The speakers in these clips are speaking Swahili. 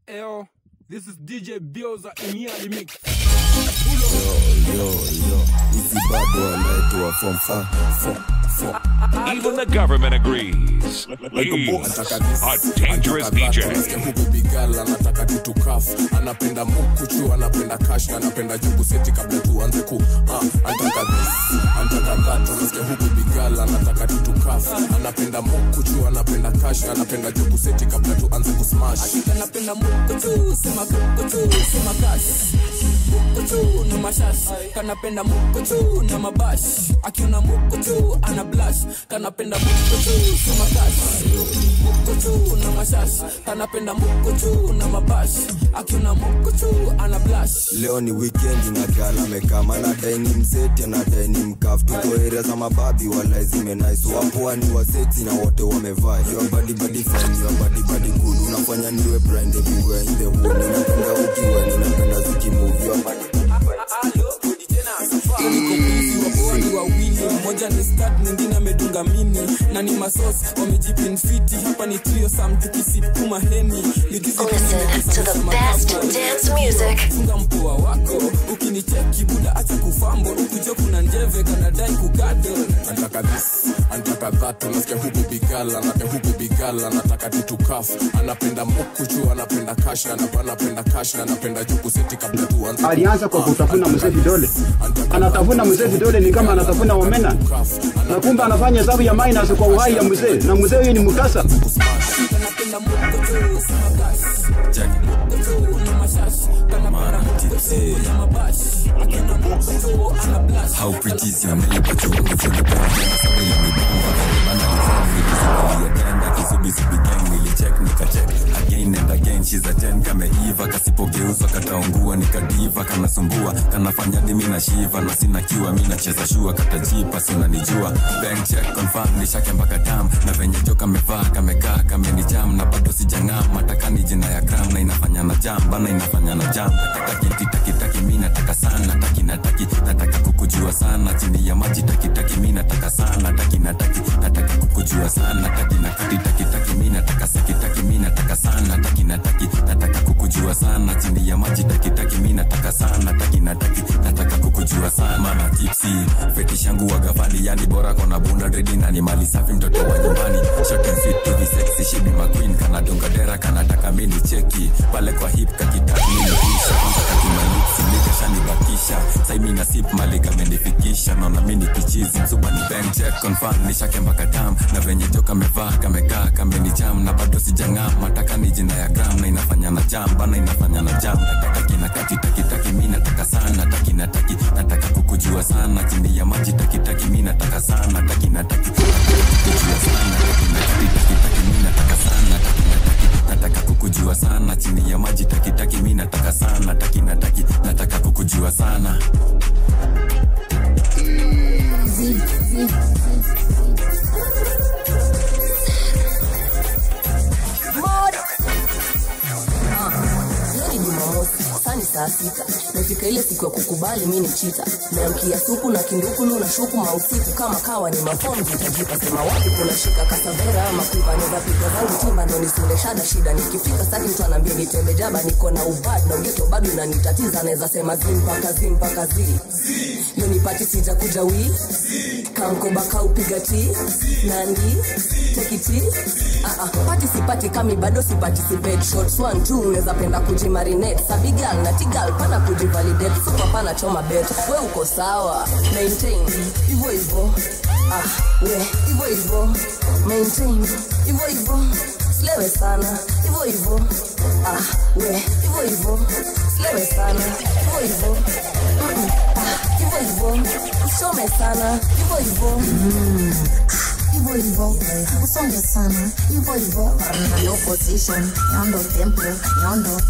Yo, this is DJ Bioza Emiali Mix. Yo, easy bad one, I do a from even the government agrees. He's a dangerous DJ. Anataka kitu kafu, anapenda mukuchu, anapenda cash, anapenda jubu seti kabla tuanze ku anataka this, anataka that, unasikia huku bigala, anataka kitu kafu, anapenda mukuchu, anapenda cash, anapenda jubu seti kabla tuanze ku smash. Anapenda mukuchu, sema mukuchu, sema cash. Mukuchu na mashash, kanapenda mukuchu na mabash. Akiona mukuchu ana blush, kanapenda mukuchu, sema cash. Mukuchu na mashash, kanapenda mukuchu na mabash. Akiona mukuchu ana blush. Leo ni weekend na gala mekama na dine mseti na dine mkafu. Tuko area za mababi wala zime nice. Wapo ni waseti na wote wamevaa. Your body fine, your body good. Unafanya niwe blind everywhere in the world. Ninapenda ukiwa, ninapenda ziki move. Your body wawili, moja ni start, mwingine amedunga mini na ni masos wamejipinfiti. Hapa ni trio sam tukisipuma heni. Listen to the best dance music. Funga mpoa wako ukinicheki buda acha kufambo. Ukujua kuna njeve kanadai kugado. Anataka this, anataka that, unasikia huku bigala, anataka kitu kafu, anapenda mukuchu, anapenda cash, anapenda cash, anapenda juku seti kabla tuanze. Alianza kwa kutafuna mzee vidole. Anatafuna mzee vidole ni kama anatafuna omena. Na kumbe anafanya hesabu ya minus kwa uhai ya mzee. Na mzee huyu ni mkasa. Anapenda mukuchu, sema cash. Mukuchu na mashash, kanapenda mukuchu na mabash. Akiona mukuchu ana blush. How pretty is your name, but you won't feel the pain. Sabi ya mipanga, again and again, she's a 10 kame Eva. Kasipogeuzwa kataungua, nikadiva kanasumbua, kanafanya dimi na shiva. Na sina kiwa, mina cheza shua, katajipa, sina nijua. Bank check, confirm, nishake mpaka tam. Na venye joka mevaa, kamekaa, kame ni jam. Na bado sijangam, mataka ni jina ya gram. Na inafanya na jam, bana inafanya na jam. Taki, mina taka sana. Nataka kukujua sana. Chini ya maji, taki, mina taka sana. Nataka kukujua sana. Taki, mina taka taki, mina taka sana. Nataka kukujua sana. Chini ya maji, taki, mina taka sana. Nataka kukujua sana. Mama tipsy, fetish yangu wa gavali. Yani bora kona bunda ready na ni mali safi, mtoto wa nyumbani. Short and sweet to be sexy, she be my queen. Kana dunga dera, kanataka mini cheki. Pale kwa hip kakitaki mini kisha. Kantaka kimalipsi, nikashani bakisha. Sai mina sip malika menifikisha. Naona mini kichizi, msuba ni bank check. Confirm, nishake mpaka tam. Na venye joka mevaa, kamekaa, kameni jam. Na bado sijangam, mataka ni jina ya gram. Na inafanya na jam, bana inafanya na jam. Taki, mina taka sana. Nataka kukujua sana. Chini ya maji, taki, mina taka sana. Nataka kukujua sana. Taki, mina taka sana. Nataka kukujua sana. Chini ya maji, taki, mina taka sana. Nataka kukujua sana. Sani saa sita, nafika ile siku ya kukubali mini chita. Meamkia suku na kindukulu na shuku mausiku. Kama kawa ni mafomu zitajipa, sema wapi kuna shika kasavera. Makuiva neza pika zangu timba ndo nisule shida. Nikifika sati mtu anambia nitembe jaba, niko na ubad na ugeto bado inanitatiza. Neza sema zimpaka zi yo nipati sija kuja wii kamkoba kaupiga ti nandi tekiti participate kami bado siparticipate. Shots 1, 2 neza penda kujimarinate. Sabigal na tigal pana kujivalidate. Super pana choma bet, we uko sawa. Maintain, ivo we, ivo maintain, ivo slewe sana, ivo we, ivo slewe sana, ivo usome sana, ivo Ivo, usonge sana, Ivo, no position, yondo tempo, yondo.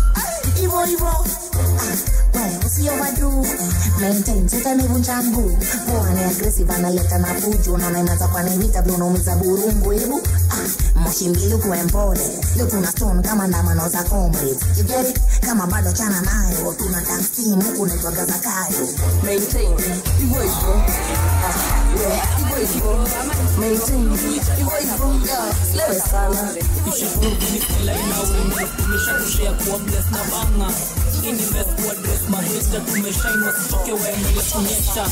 Ivo, usi overdo, maintain, seta ni vunjangu. Mwana aggressive analeta na fujo, na nainaza kwa nemita, blono miza burungu, ebu. moshi mbili kuwe mpole. Leo tuna stone kama ndamano za comrades. You get it? Kama bado chana nayo. Tuna dance team huku naitwaga Zakayo. Maintain, hivyo hivyo. Yeah, hivyo hivyo. Maintain, hivyo hivyo. Lewe sana. Ishukuru kunikila inawe. Tumeshakushea kuwa bless na banga. Invest kuwa dress mahesta. Tumeshainwa sitoke wemele kunyesha.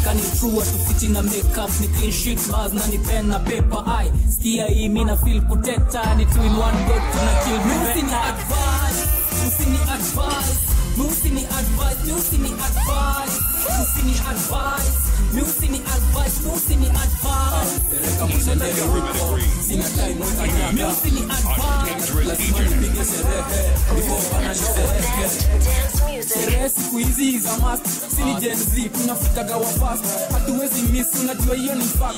Kani true tufiti na makeup. Ni clean sheet bars na ni pen na paper. Ay, skia hii mina feel kuteta. Ni 2 in 1 go tuna kill me. Musini advice. Musini advice. Musini advice. Musini advice. Musini advice. Musini advice. Musini advice. Even the government agrees. Musini advice. Sherehe siku hizi za must. Sini Gen Z, tunafikaga wa fast. Hatuwezi miss, unajua hiyo ni fact.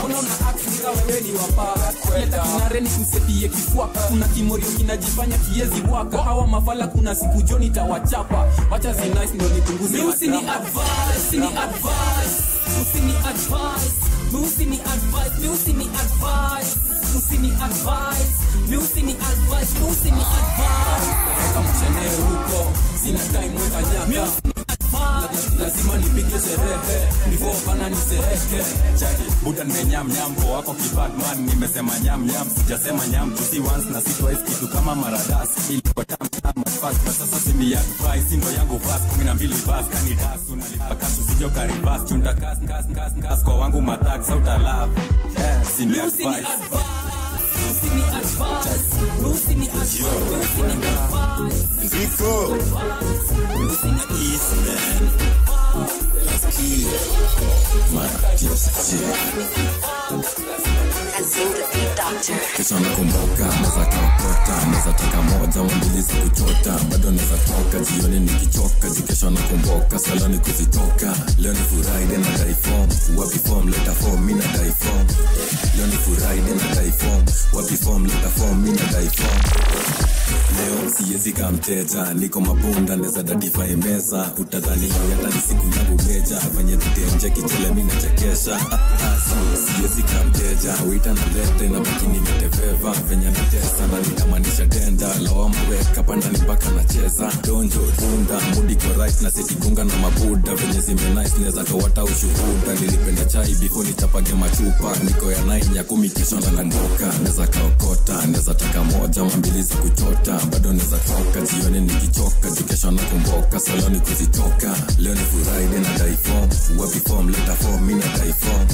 Unaona act kama wewe ni wapara. Leta kinareni kusetie kifua. Kuna kimorio kinajifanya kiezi waka. Hawa mafala kuna siku joni tawachapa. Wacha zi nice ndo nipunguze. Musini advice, Musini advice. Musini advice. Musini advice. Musini advice. Musini advice. Musini advice. Musini advice. Kama mchenee huko, sina time weka nyaka. Lazima nipige sherehe before bana nisereke. Chaki buda nimenyam nyam po wako kibadman. Nimesema nyam nyam sijasema nyam to see once na see twice. Kitu kama maradas ilikuwa tam tam fast. Na sasa sini ya price ndo yangu fast. 12 bas kani das unalipa kasu sijo karibas. Chunda kas kwa wangu matak sauta love. Sini advice. Musini advice. Musini advice. Musini advice. Rico. East man. Let's kill. Kesho nakumbuka, neza kaokota. Neza taka moja, mbili zikuchota. Bado neza toka, jioni nikichoka. Kesho nakumbuka, saloni kuzitoka. Leo ni Friday na die form. Wapi form, leta form, mina die form. Leo ni Friday na die form. Wapi form, leta form, mina die form. Leo siyezi kamteja, niko mabunda neza dadify meza. Utadhani hata ni siku yangu meja. Venye tutenje kitele mina chekesha. Siyezi kamteja, wita na lete na baki nimeteveva. Venye natesa na nitamanisha denda. Lawama weka panda ni mpaka nacheza. Donjo dunda, mood iko right na seti gunga na mabuda. Venye zime nice neza kawata ushuhuda. Nilipenda chai before nichapage machupa. Niko ya 9 ya 10 kesho na nangoka. Neza kaokota, neza taka moja mbili za kuchota. Bado neza toka, jioni nikichoka. Kesho nakumbuka, saloni kuzitoka. Leo ni Friday na die form. Wapi form, leta form, mina die form.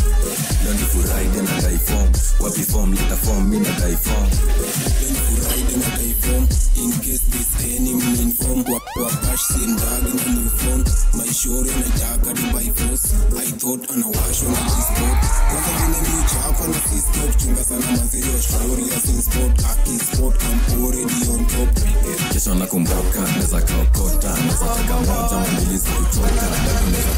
Leo ni Friday na die form. Wapi form, leta form, mina die form. Leo ni Friday na die form. In case this any mean form. Wapash sin bag in a new phone. My shore na jaka di by force. I thought on a wash on a spot. Kwanza vile ni chapa na stop. Chunga sana mazio shore ya sin spot. Aki spot, I'm already on top. Kesho nakumbuka, neza kaokota. Neza taka moja, mbili zikuchota. Bado neza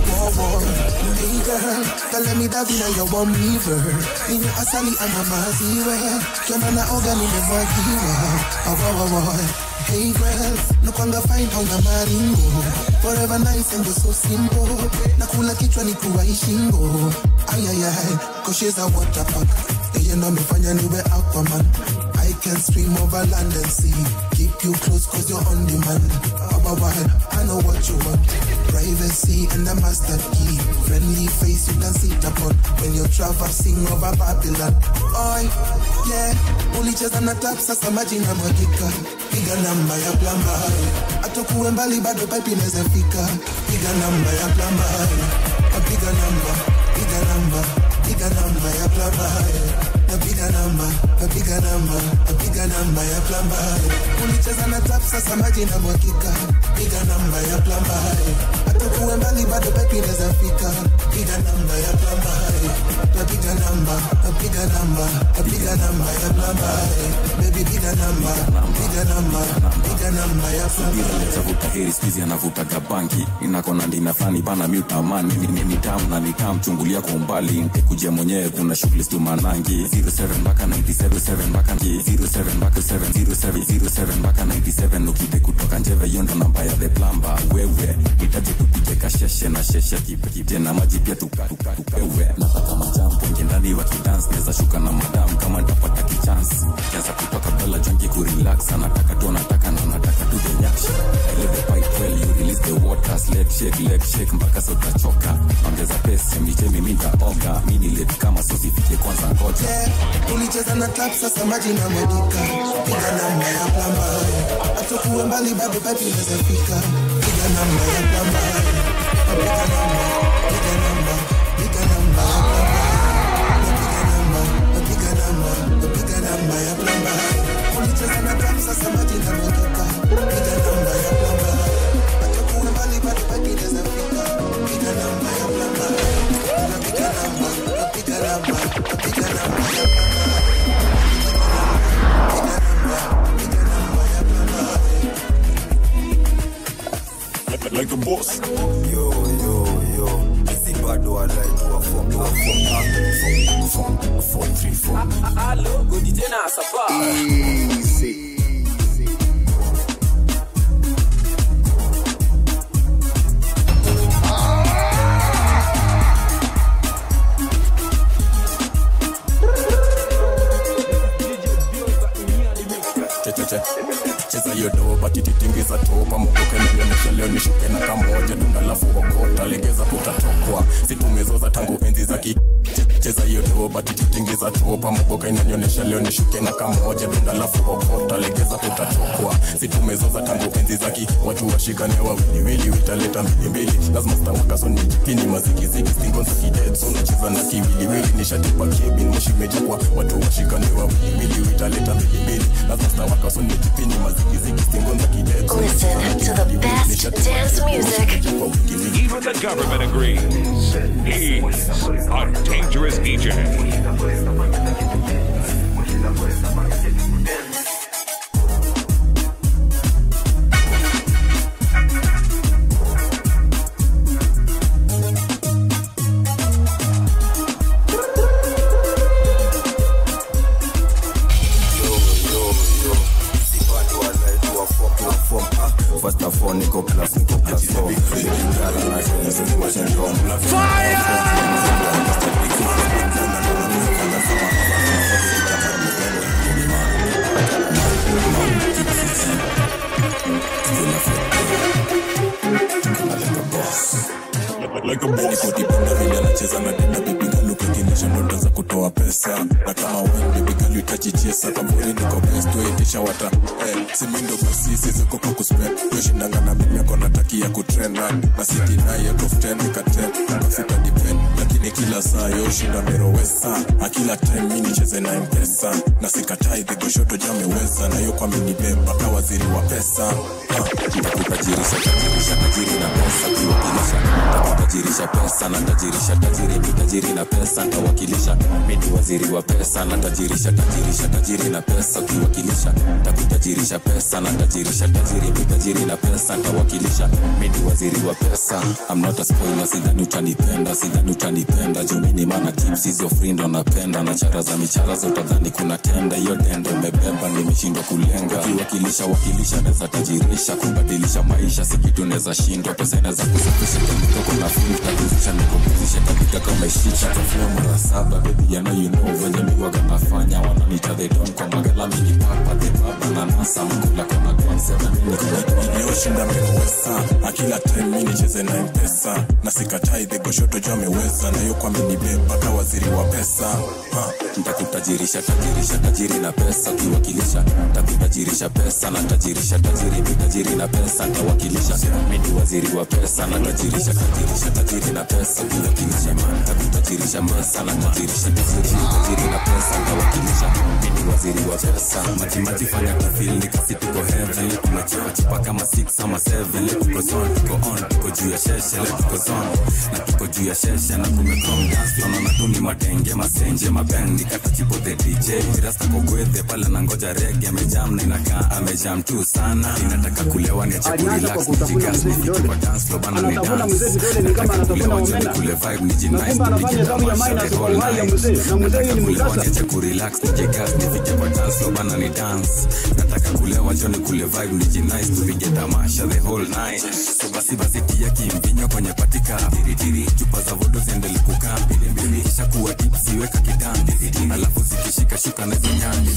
Hey girl, tell me that vina you want me for. Nina asali ama maziwe. Kiona na oga nimevagiwa. Hey girl, nakwanga fine hauna maringo. Forever nice and you're so simple. Nakula kichwa ni kuwa ishingo. Ayayay, koshiza waterpark. You know me fanya niwe Aquaman. I can swim over land and sea. Keep you close cause you're on demand. I know what you want. Privacy and a master key. Friendly face you can sit upon. When you're traversing over Babylon. Oi, yeah. Ulicheza na tap sasa maji na mwagika. Piga namba ya plamba. Atokuwe mbali bado pipe inaweza fika. Piga namba ya plamba. Piga namba. Piga namba. Piga namba ya plamba. Piga namba ya plamba. Ulicheza na tap sasa maji na mwakika. Piga namba ya plamba. Atakuwe mbali bado pipe inaweza fika. Piga namba ya plamba. Piga namba ya plamba. baby piga namba ya subira leta vuta heri squeeze anavuta gabangi inakona ndina fani bana miutamani ni tam chungulia kwa umbali nikuje mwenyewe kuna shughuli tu manangi 07 mpaka 97 mpaka 07 mpaka 707 mpaka 97 ukide kutoka njeve yondo namba ya the plumber wewe itaje tupige kasheshe na sheshe kipe na maji pia tukawewe napata majambo ndani wa kidance naweza shuka na madam kama ndapata kichance kianza kutoka bella junkie ku relax anataka tu nataka tu the nyash let the pipe well you release the water leg shake mpaka soda choka ongeza pesa mimi nitaoga mimi let kama sosi fike kwanza ngoja ulicheza na tap sasa maji na mwagika piga namba ya plumber atakuwa mbali bado unaweza fika piga namba ya plumber piga namba ya plumber ulicheza na tap sasa maji na mwagika piga namba ya plumber atakuwa mbali bado unaweza fika piga namba ya plumber piga namba like a boss. Yo, isi bado alai tuwa form 434. Hello, good DJ na sapa. Easy. Cheza yodo batiti tingeza topa mkoke nilionesha leo nishuke na kamoja dunga lafu wakota legeza kutatokwa situmezoza tangu enzi za cheza yodo batiti tingeza topa mkoke nilionesha leo nishuke na kamoja dunga lafu wakota legeza kutatokwa situmezoza tangu enzi za watu washikane wawili witaleta mbili lazima stawaka soni pini mazikiziki stingo za kidead so nacheza na kiwili nishatipa kebin mshimeja kwa watu washikane wawili witaleta mbili lazima stawaka soni pini mazikiziki stingo za kidead so listen to the best dance music. Even the government agrees. He's a dangerous DJ. First of all, Nico plus 4. Like a boss. Nikotipenda vile anacheza na denda baby girl ukionyesha ndo ndaanza kutoa pesa na kama wewe baby girl utachichesa kaburi niko best tuitisha wata simindo kwa sisi ziko kwa kuspend yoshindanga na mimi yako natakia kutrend na city naye out of 10 nika 10 mafuta depend lakini kila saa yoshinda merowesa akila time mimi nicheze na mpesa na sikatai the goshoto jameweza na yo kwa mimi beba kwa waziri wa pesa nitakutajirisha tajiri na pesa kiwakilisha tajirisha pesa na tajiri na pesa nitawakilisha mimi waziri wa pesa na tajirisha tajiri na pesa kiwakilisha takutajirisha pesa na tajiri na pesa nitawakilisha mimi waziri wa pesa. I'm not a spoiler, sidhani utanipenda juu mimi maana tips hizo friend wanapenda na chara za michara zote dhani kuna tenda hiyo dendo umebeba nimeshindwa kulenga wakilisha naweza tajirisha kubadilisha maisha si kitu naweza shindwa pesa inaweza kusafisha kutoka na filter kuzisha nikumbusha kabisa kama ishicha kwa mara 7 baby you know venye miwaga nafanya wananiita they don't kwa magala mini papa the baba na nasa mkula kama concept niko shinda merowesa akila time mimi nicheze na mpesa na sikatai the goshoto jameweza na yo kwa mimi beba kwa waziri wa pesa nitakutajirisha tajiri na pesa kiwakilisha nitakutajirisha pesa na tajiri na pesa nitawakilisha mimi waziri wa pesa na tajirisha tajiri na pesa kiwakilisha nitakutajirisha pesa na tajiri na pesa nitawakilisha mimi waziri wa pesa maji fanya kufeel nikasi tuko heavy tumechewa chupa kama 6 ama 7 leo tuko zone tuko on tuko juu ya sheshe leo tuko zone na tuko juu ya sheshe na kumecom dance floor na tuni matenge masenje mabang nikata chipo the DJ rasta kogwethe pala na ngoja reggae amejam na inakaa amejam tu sana inataka kulewa ni acha relax nijigas nifike kwa dance floor bana ni dance kama anataka omena kule vibe ni jinaice tupige tamasha the whole night nataka kulewa ni acha kurelax nijigas nifike kwa dance floor bana ni dance nataka kulewa joni kule vibe ni jinaice tupige tamasha the whole night so basi tia kimvinyo kwenye patika tiri chupa za vodo ziendelee kukaa mbili kisha kuwa tipsi weka kidani alafu zikishika shuka na zinyani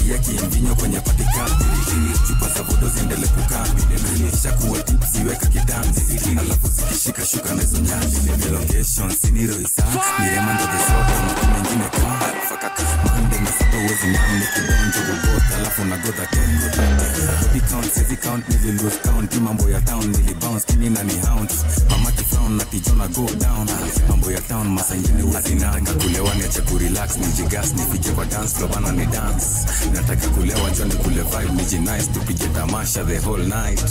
tia kimvinyo kwenye patika tiri chupa za vodo ziendelee kukaa mbili kisha kuwa tipsi weka kidani alafu zikishika shuka na zinyani location siniro isa miremando de soda mtu mengine kaa fakaka mande msito wezi nami kidonjo gogota alafu na goda tengo body count nili lose count mambo ya town nili bounce kini na ni hounds mama kifrown na tijona go down mambo ya town masangine uzinanga kulewa ni acha kurelax nijigas nifike kwa dance floor bana ni dance nataka kulewa joni kule vibe nijinice tupige tamasha the whole night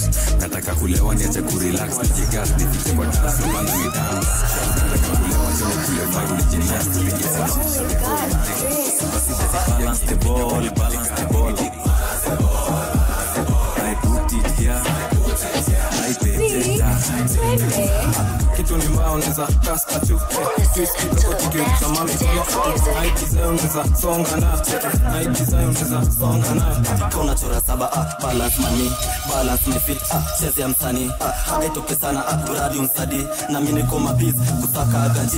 nataka kulewa ni acha kurelax nijigas nifike kwa dance floor bana ni dance nataka kulewa joni kule vibe nijinice tupige tamasha the whole night balance the ball I put it here I pay kitu ni mbao neza kasta chuke twist kidogo tukiuza mamikono naitizayo neza songa na kona chora saba balance money balance me fit cheze ya msanii haitoke sana uradi umsadi na mimi niko mabiz kusaka ganji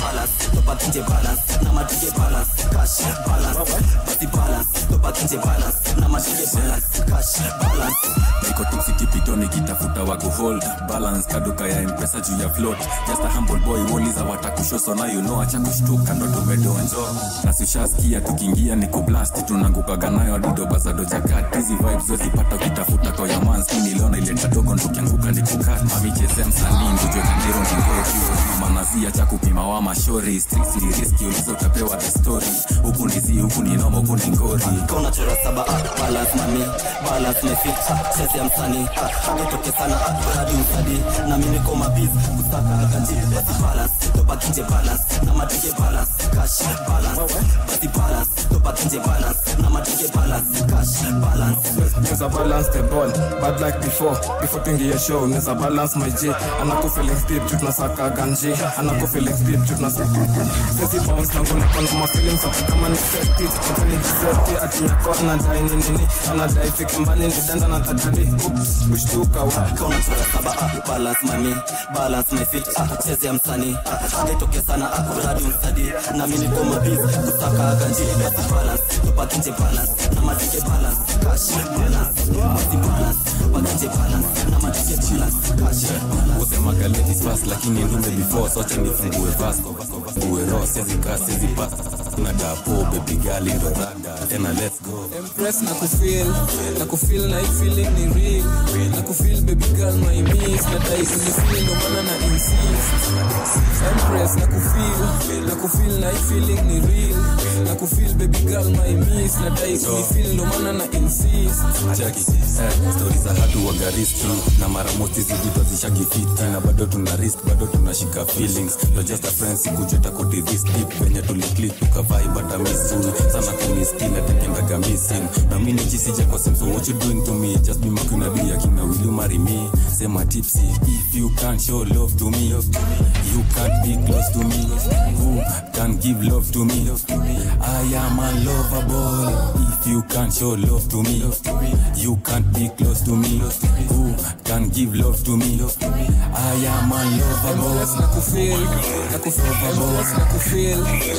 balance topatije balance na matige balance cash balance basi balance topatije balance na matige balance cash balance niko tipsy kipitoni kitafuta wako hold balance kaduka ya mpesa juu ya float just a humble boy woliza watakushoso na you know acha kushtuka ndo tumedonjo na sishasikia tukiingia niko blast tunangukaga nayo adido bazado jacket hizi vibes zote pata kitafuta kwa ya manski niliona ile tadogo ndo kianguka nikukat mami cheze msanii ndio kanero ndingo manazia cha kupima wa mashori strictly risky ulizo utapewa the story huku nizi huku ni nomo huku ni ngori kona chora saba balance money balance me fit cheze ya msanii haitoke sana uradi umsadi na mimi niko mabiz kusaka ganji balance topatije balance na matige balance cash balance basi balance topatije balance na matige balance cash balance neza balance the ball bad like before tuingie show neza balance my J anako feeling deep tunasaka ganji anako feeling deep tunasaka sisi bounce na ngona kwa feelings kama ni set it kama ni set ati yako na dai nini ana dai fika mbali ndanda na tatadi kushtuka kona chora saba balance money balance my fit cheze ya msanii haitoke sana uradi umsadi na mimi niko mabiz kusaka ganji balance topatije balance na matige balance cash balance basi balance topatije balance na matige balance cash balance wote magaleti fast lakini ndume before sote nifungue vasco uwe ross sezi pass na dapo baby girl ndo raga tena let's go impress na kufeel na feeling ni real na kufeel baby girl my miss na dai unifeel ndo maana na insist impress na kufeel na feeling ni real na kufeel baby girl my miss na dai unifeel ndo maana na insist cheki stories za hatu waga risky na mara mosti zivido zishakifiti na bado tuna risk bado tunashika feelings you're just a friend sikujeta koti this deep venye tuliclick tukavibe but missing sana kuniskin na tekendaga missing na mimi jisije kwa sense what you doing to me just be making a deal kina will you marry me say my tipsy if you can't show love to me you can't be close to me who can give love to me I am unlovable if you can't show love to me you can't be close to me who can give love to me I am unlovable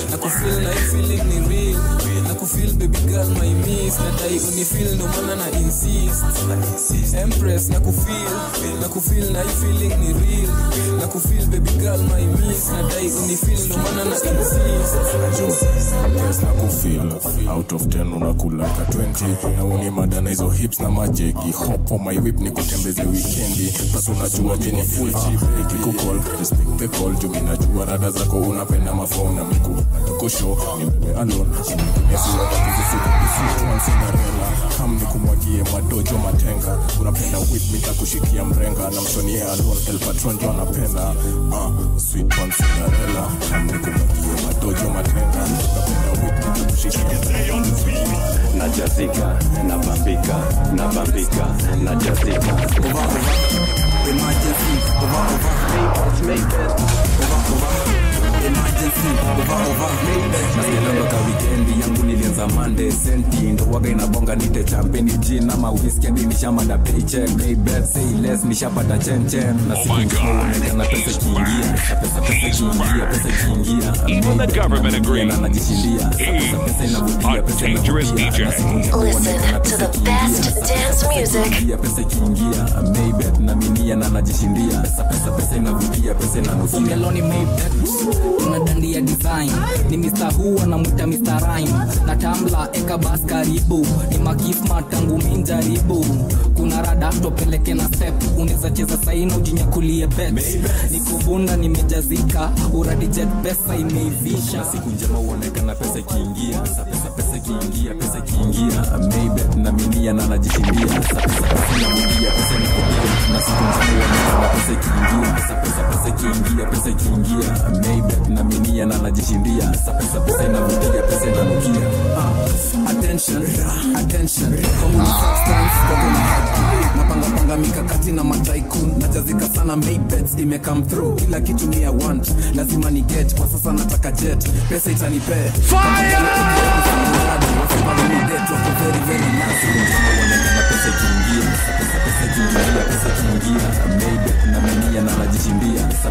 na kufeel na feeling ni real na kufeel baby girl my miss na dai unifeel ndo maana na insist impress na kufeel na feeling ni real na kufeel baby girl my miss na dai unifeel ndo maana na insist yes na kufeel out of 10 unakula ka 20 na uni madana hizo hips na majeki hop on my whip ni kutembeze weekendi basi unajua jeni full chip niko call respect the call juu ninajua rada zako unapenda mafao na miku tuko show ni alone yes you are One Cinderella, kam ni kumwagie madojo matenga. Unapenda whip me takushikia mrenga. Na mshonie alone El Patron jo anapenda. Sweet one Cinderella, kam ni kumwagie madojo matenga. Unapenda whip me takushikia mrenga. Najazika, nabambika, najazika. Emergency, over. Nasilondoka weekendi yangu nilianza Monday. Senti ndo waga inabonga nite champagne gin ama whisky hadi nishamada paycheck. Maybet say less nishapata chen. Na siku nikuonekana pesa kiingia. Pesa kiingia. Even the government agrees. Na najishindia. Pesa inavutia, pesa inavutia. Listen to the best dance music. Pesa kiingia. Maybet na minia na najishindia. Pesa inavutia, pesa inavutia. Meloni Maybet unadandia design ni Mr. Who anamuita Mr. Rhyme na Tambla eka bas karibu ni magif matangu minjaribu kuna rada topeleke na step unaweza cheza saina ujinyakulie bet niko bunda nimejazika uradi jet pesa imeivisha siku njema uonekana pesa kiingia pesa kiingia Maybet na minia na najishindia pesa inavutia pesa inavutia na siku njema uonekana pesa kiingia pesa kiingia Maybet na minia na najishindia pesa inavutia pesa inanukia attention kama substance napanga mikakati na mataikun najazika sana Maybet ime come through kila kitu ni ya want lazima ni get kwa sasa nataka jet pesa itanipe fire very nice pesa kiingia Maybet na minia na najishindia pesa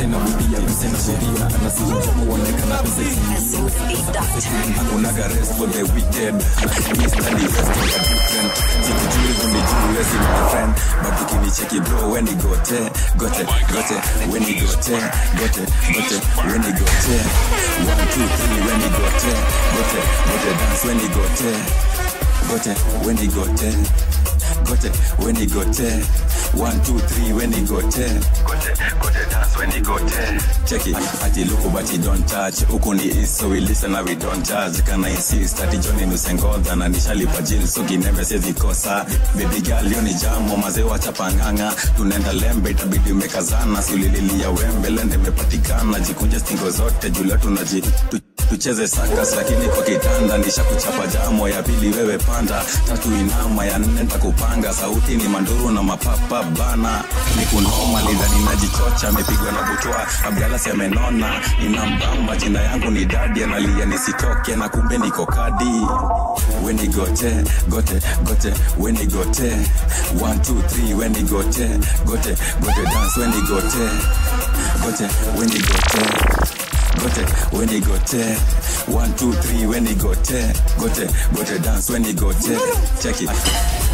inavutia pesa inavutia na siku njema uonekana pesa kiingia hakuna rest for the wicked na miss and the rest of the different sikujui unijue si my friend but ukinicheki bro when you got it when you got it when you got it 1 2 3 when you got it dance when you got it when you got it when you got it 1 2 3 when you got it dance when you got it check it ati look but you don't touch uko ni is so we listen and we don't judge can I insist ati Johnny nusengoda na nishalipa jil so never says ikosa baby girl yoni jamo mazee wacha panganga tunaenda lembe itabidi umekazana sulililia wembe lende mepatikana jikunje stingo zote jula tunaji tucheze sakas lakini kwa kitanda nishakuchapa jamo ya pili wewe panda tatu inama ya nne nitakupanga sauti ni manduru na mapapa bana ni kunoma lidhani najichocha amepigwa na butwa Abdalla semenona inambamba jina yangu ni dadi analia nisitoke na kumbe niko kadi when you got it when you got it 1 2 3 when you got it dance when you got it when you got it when you got it 1 2 3 when you got it dance when you got it check it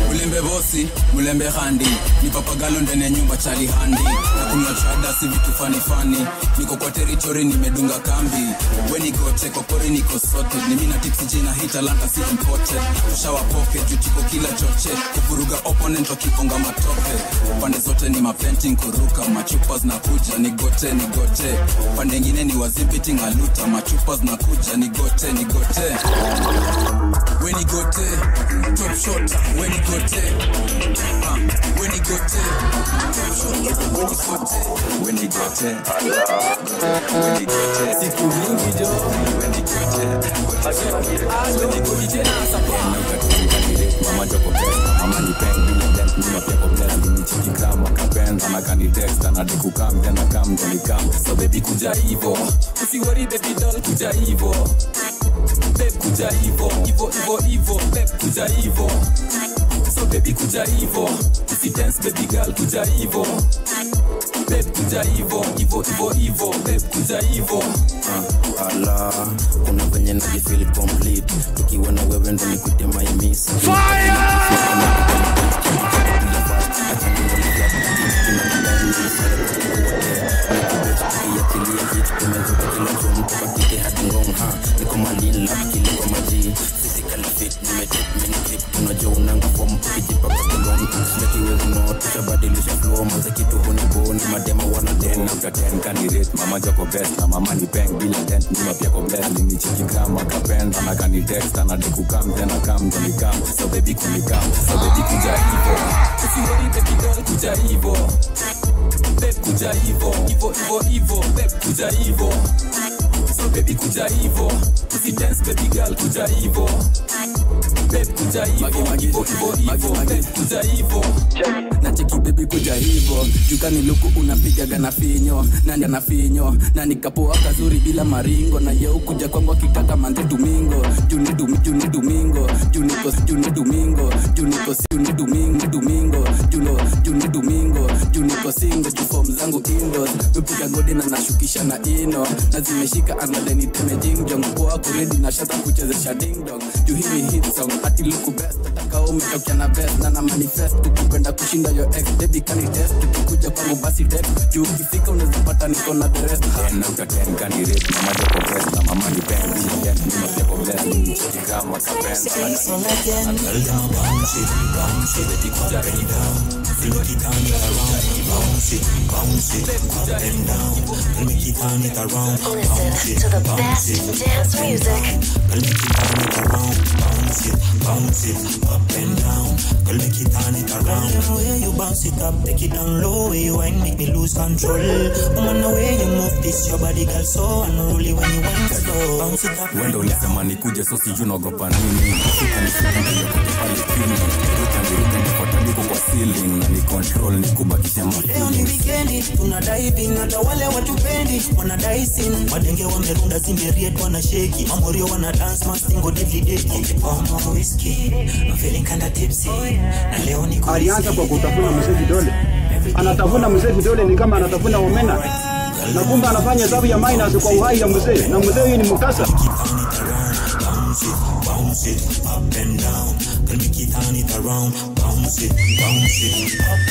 Mulembe bosi, mulembe handi ni papagalo ndani ya nyumba chali handi na kuna chada si vitu fani niko kwa territory nimedunga kambi when you got it kokori niko sorted ni mimi na tips jina hit talanta si imported tushawa pocket jutiko kila choche kuvuruga opponent wakiponga matope pande zote ni mapainting kuruka machupas na kuja ni gote pande nyingine ni wazibiting aluta machupas na kuja ni gote when you got it top shot when you got it when you got it top shot when you got it siku mingi jo when you got it mama joko mama ni pengi mama pia kwa bless ni chikikama kapenza na kani text na dekukam tena kam dolikam so baby kuja hivo usiwori baby doll kuja hivo babe kuja hivo babe kuja hivo so baby kuja hivo si dance baby girl kuja hivo babe kuja hivo babe kuja hivo ala kuna venye najifeel complete tukiwa na wewe ndo nikute my miss fire unajua unanga form ukijipa kwa salon usikiwe unaotusha badilisha flow mwanzo kitu huni boni madema wana dem 10 out of 10 candidate mama joko best na mama ni bang bila dent nyuma pia ko bless ni chiki kama kapenda na kani text na deku kam tena kam ndo ni kam so baby kuni kam so baby kuja hivyo usiwori baby girl kuja hivyo baby kuja hivyo hivyo baby kuja hivyo so baby kuja hivyo usi dance baby girl kuja hivyo baby kuja hivyo baby kuja hivyo na cheki baby kuja hivyo jukani luku unapigaga na finyo nani na finyo na nikapoa kazuri bila maringo na yeye kuja kwangu akitaka mande domingo juni domingo juniko domingo juniko singo form zangu indoors upiga godi na nashukisha na ino na zimeshika anadeni teme jingjong poa kuredi na shata kuchezesha ding dong you hear me hit song ati look best ataka umetokia na best na manifest ukipenda kushinda your ex baby can it test ukikuja kwangu basi text juu ukifika unazipata niko na the rest na utaken candidate mama joko best na mama ni bang bila dent nyuma pia ko bless ni chiki kama kapenda bounce it baby kuja hivyo make it turn it around, bounce it, up and down, make it turn it around, bounce it, to the best dance music. Make it turn it around, bounce it, up and down, make it turn it around. The way you bounce it up, take it down low, way you whine make me lose control. Woman, the way you move this, your body girl so unruly when you whine slow. Bounce it up. Wendo ulisema nikuje so sijui unaogopa nini. Sika nisikundi yako pale chini. Ruka niko kwa ceiling na ni control ni kubakisha mafi. Leo ni weekendi, tuna diving hata wale watupendi. Wana dicing, wadenge wamerunda zimberiet wana shake. Mamorio wana dance mastingo divideki. Pomo whiskey, I'm feeling kinda tipsy. Na leo niko alianza kwa kutafuna mzee vidole. Anatafuna mzee vidole ni kama anatafuna omena. Na kumbe anafanya hesabu ya minus kwa uhai ya mzee. Na mzee huyu ni mkasa. Bounce it, up and down. Girl, make it turn it around. Bounce it, up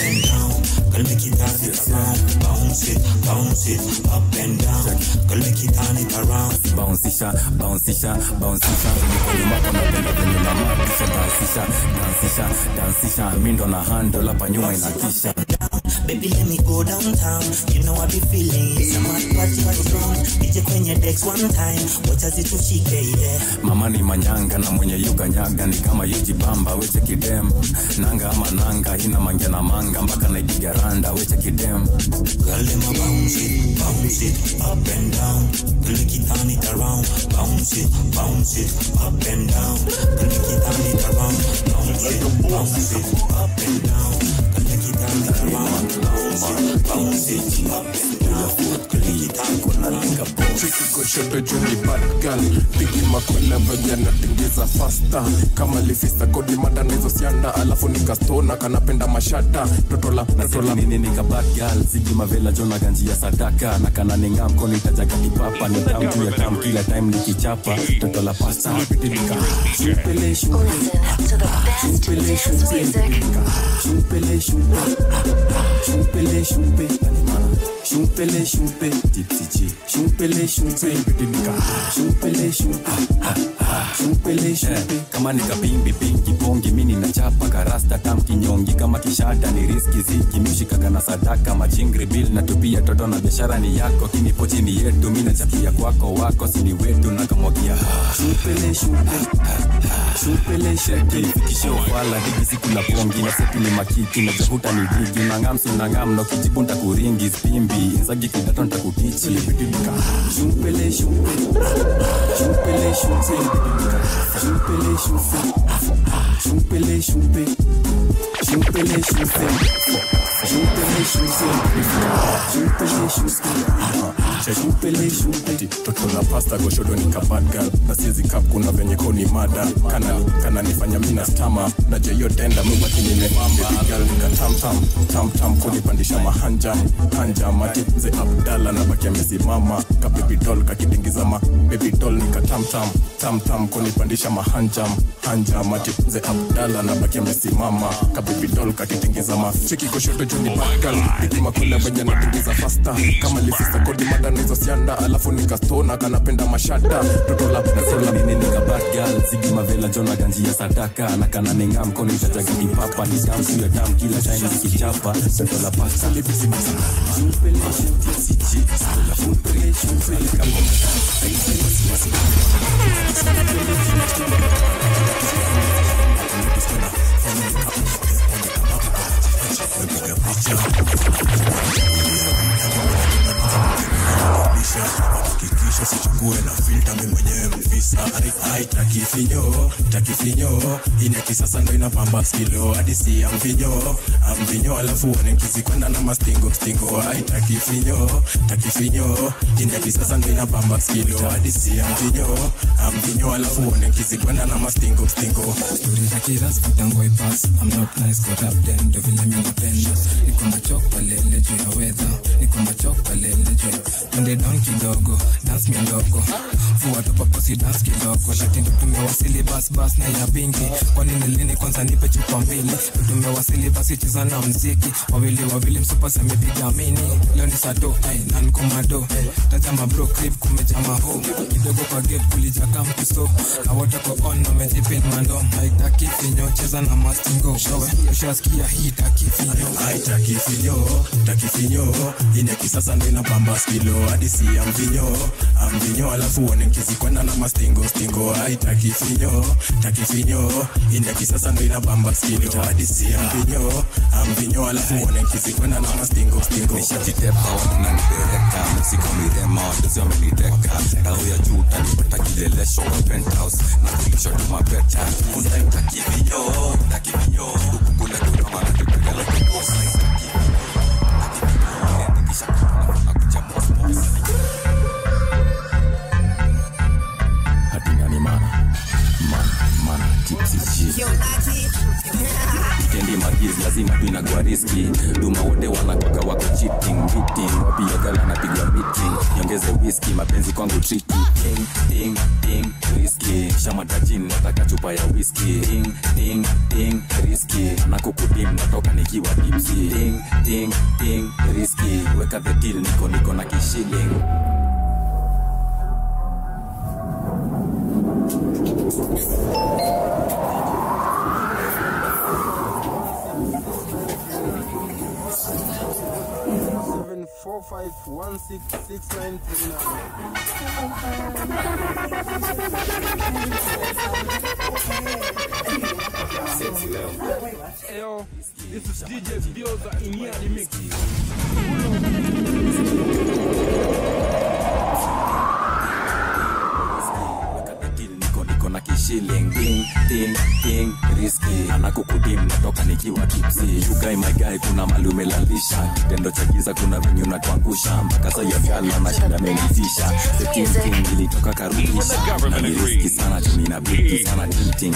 and down. Girl, make it turn it around. Bounce it, up and down. Girl, make it turn it around. Bounceisha. Niko nyuma kuna penye na mapisha. Dancisha. Mindo na handle hapa nyuma inakisha. Baby, let me go downtown. You know I be feeling it's a mad party what's wrong. DJ kwenye decks one time. Wacha zitushike yeah. Mama ni manyanga na mwenye yuga nyaga ni kama yuji bamba weche kidem. Nanga ama nanga ina mange na manga mpaka na ipiga randa weche kidem. Girl, let me bounce it, up and down. Girl, make it turn it around. Bounce it, up and down. Girl, make it turn it around. Bounce it, up and down. Girl, make it turn it around. Bounce it, up and down. Tricky go shoto juni bad girl. Piki makola vajana tingeza faster. Kama lifista kodi mada nizo sianda. Alafu nikastona kanapenda mashata. Totola nini nika bad girl. Zigi mavela jona ganji ya sadaka. Na kana ninga mkoni tajaga ni papa. Ni tam tu ya tam kila time nikichapa. Totola pasta pitilika. Listen to the best dance music. Shumpele tipsy Shumpele kama nika pingi pongi mini na chapa karasta tam kinyongi kama kishada ni riski ziki mishika kana sadaka machingri bill na tupia toto na biashara ni yako kinipochi ni yetu mina chakia kwako wako sini wetu na kamwagia Shumpele kisho wala digi siku na pongi na sepi ni makiki na jahuta ni digi na ngamsu na ngam no kijibunta kuringi spimbi zagi kidato ntakutichi Shumpele toto la pasta goshodo ni kabad girl. Na siezi kap kuna venye koni mada. Kana nifanya mina stama. Na jeyo tenda mwa kinime baby girl nika tam koni pandisha mahanja. Hanja mati mze Abdalla na baki amesimama. Ka baby doll kakitingiza ma baby doll nika tam koni pandisha mahanja. Hanja mati mze Abdalla na baki amesimama. Ka baby doll kakitingiza ma cheki goshodo juni bad girl. Piki makula venye natingiza faster. Kama lifista kodi mada nizo sianda. Alafu nikastona kanapenda mashata. Totola nini nika bad girl. girl Ziggy Mavela Jona ganji ya sadaka na kana nenga mkono itajagi papa ni damu ya damu kila time zikichapa sasa la pasta libisi masana CG la foundation kama Kisha sichukue na filter mimi mwenyewe mfisa ai takifinyo ine kisasa ndo inapamba skilo hadi si amvinyo alafu one kizikwenda na mastingo ai takifinyo ine kisasa ndo inapamba skilo hadi si amvinyo alafu one kizikwenda na mastingo story za kiras kutango ipas I'm not nice got up then ndo vile mimi napenda niko machok pale lejo ya weather niko machok pale lejo twende down kidogo dance me ndogo fuwa topa posi dance kidogo lakini tumewasili bas na ya bingi kwa nini lini kwanza nipe chupa mbili tumewasili basi cheza na mziki wawili msupa samepiga mini leo ni sato na nkomado tazama bro clip kumejama ho kidogo kwa gate kulijaka mpiso awata kwa on wamejipin mandom haitaki finyo cheza na mastingo showe ushasikia hii takifinyo ine kisasa ndo inapamba skilo hadi si amvinyo alafu one kizikwenda na mastingo ai takifinyo ine kisasa ndo inapamba skilo hadi si amvinyo alafu one kizikwenda na mastingo nishajitepa watu na nipeleka Mexico mirema wadozi wameliteka tao ya juu utanipata kilelesho wa penthouse na kulisha tumapeta takifinyo ukukula kutama na kipegela kukosa Kendi magiz lazima tu inagua riski Duma wote wanakwaka wako cheating Beating, wapia gala napigwa meeting Nyongeze whisky, mapenzi kwangu tricky Ding, risky Shama tajini, nataka chupa ya whisky Ding, risky Nakukudim, natoka nikiwa tipsy Ding, risky Weka the deal, niko na kishiling 45166939. Yo, this is DJ Bioza in here the mix. Na kishiling ding risky anakukudim natoka nikiwa tipsy you guy my guy kuna malume lalisha kitendo cha giza kuna venye unatuangusha mpaka sasa ya gala na shida menizisha the king ilitoka karudisha na risky sana tumina big sana ting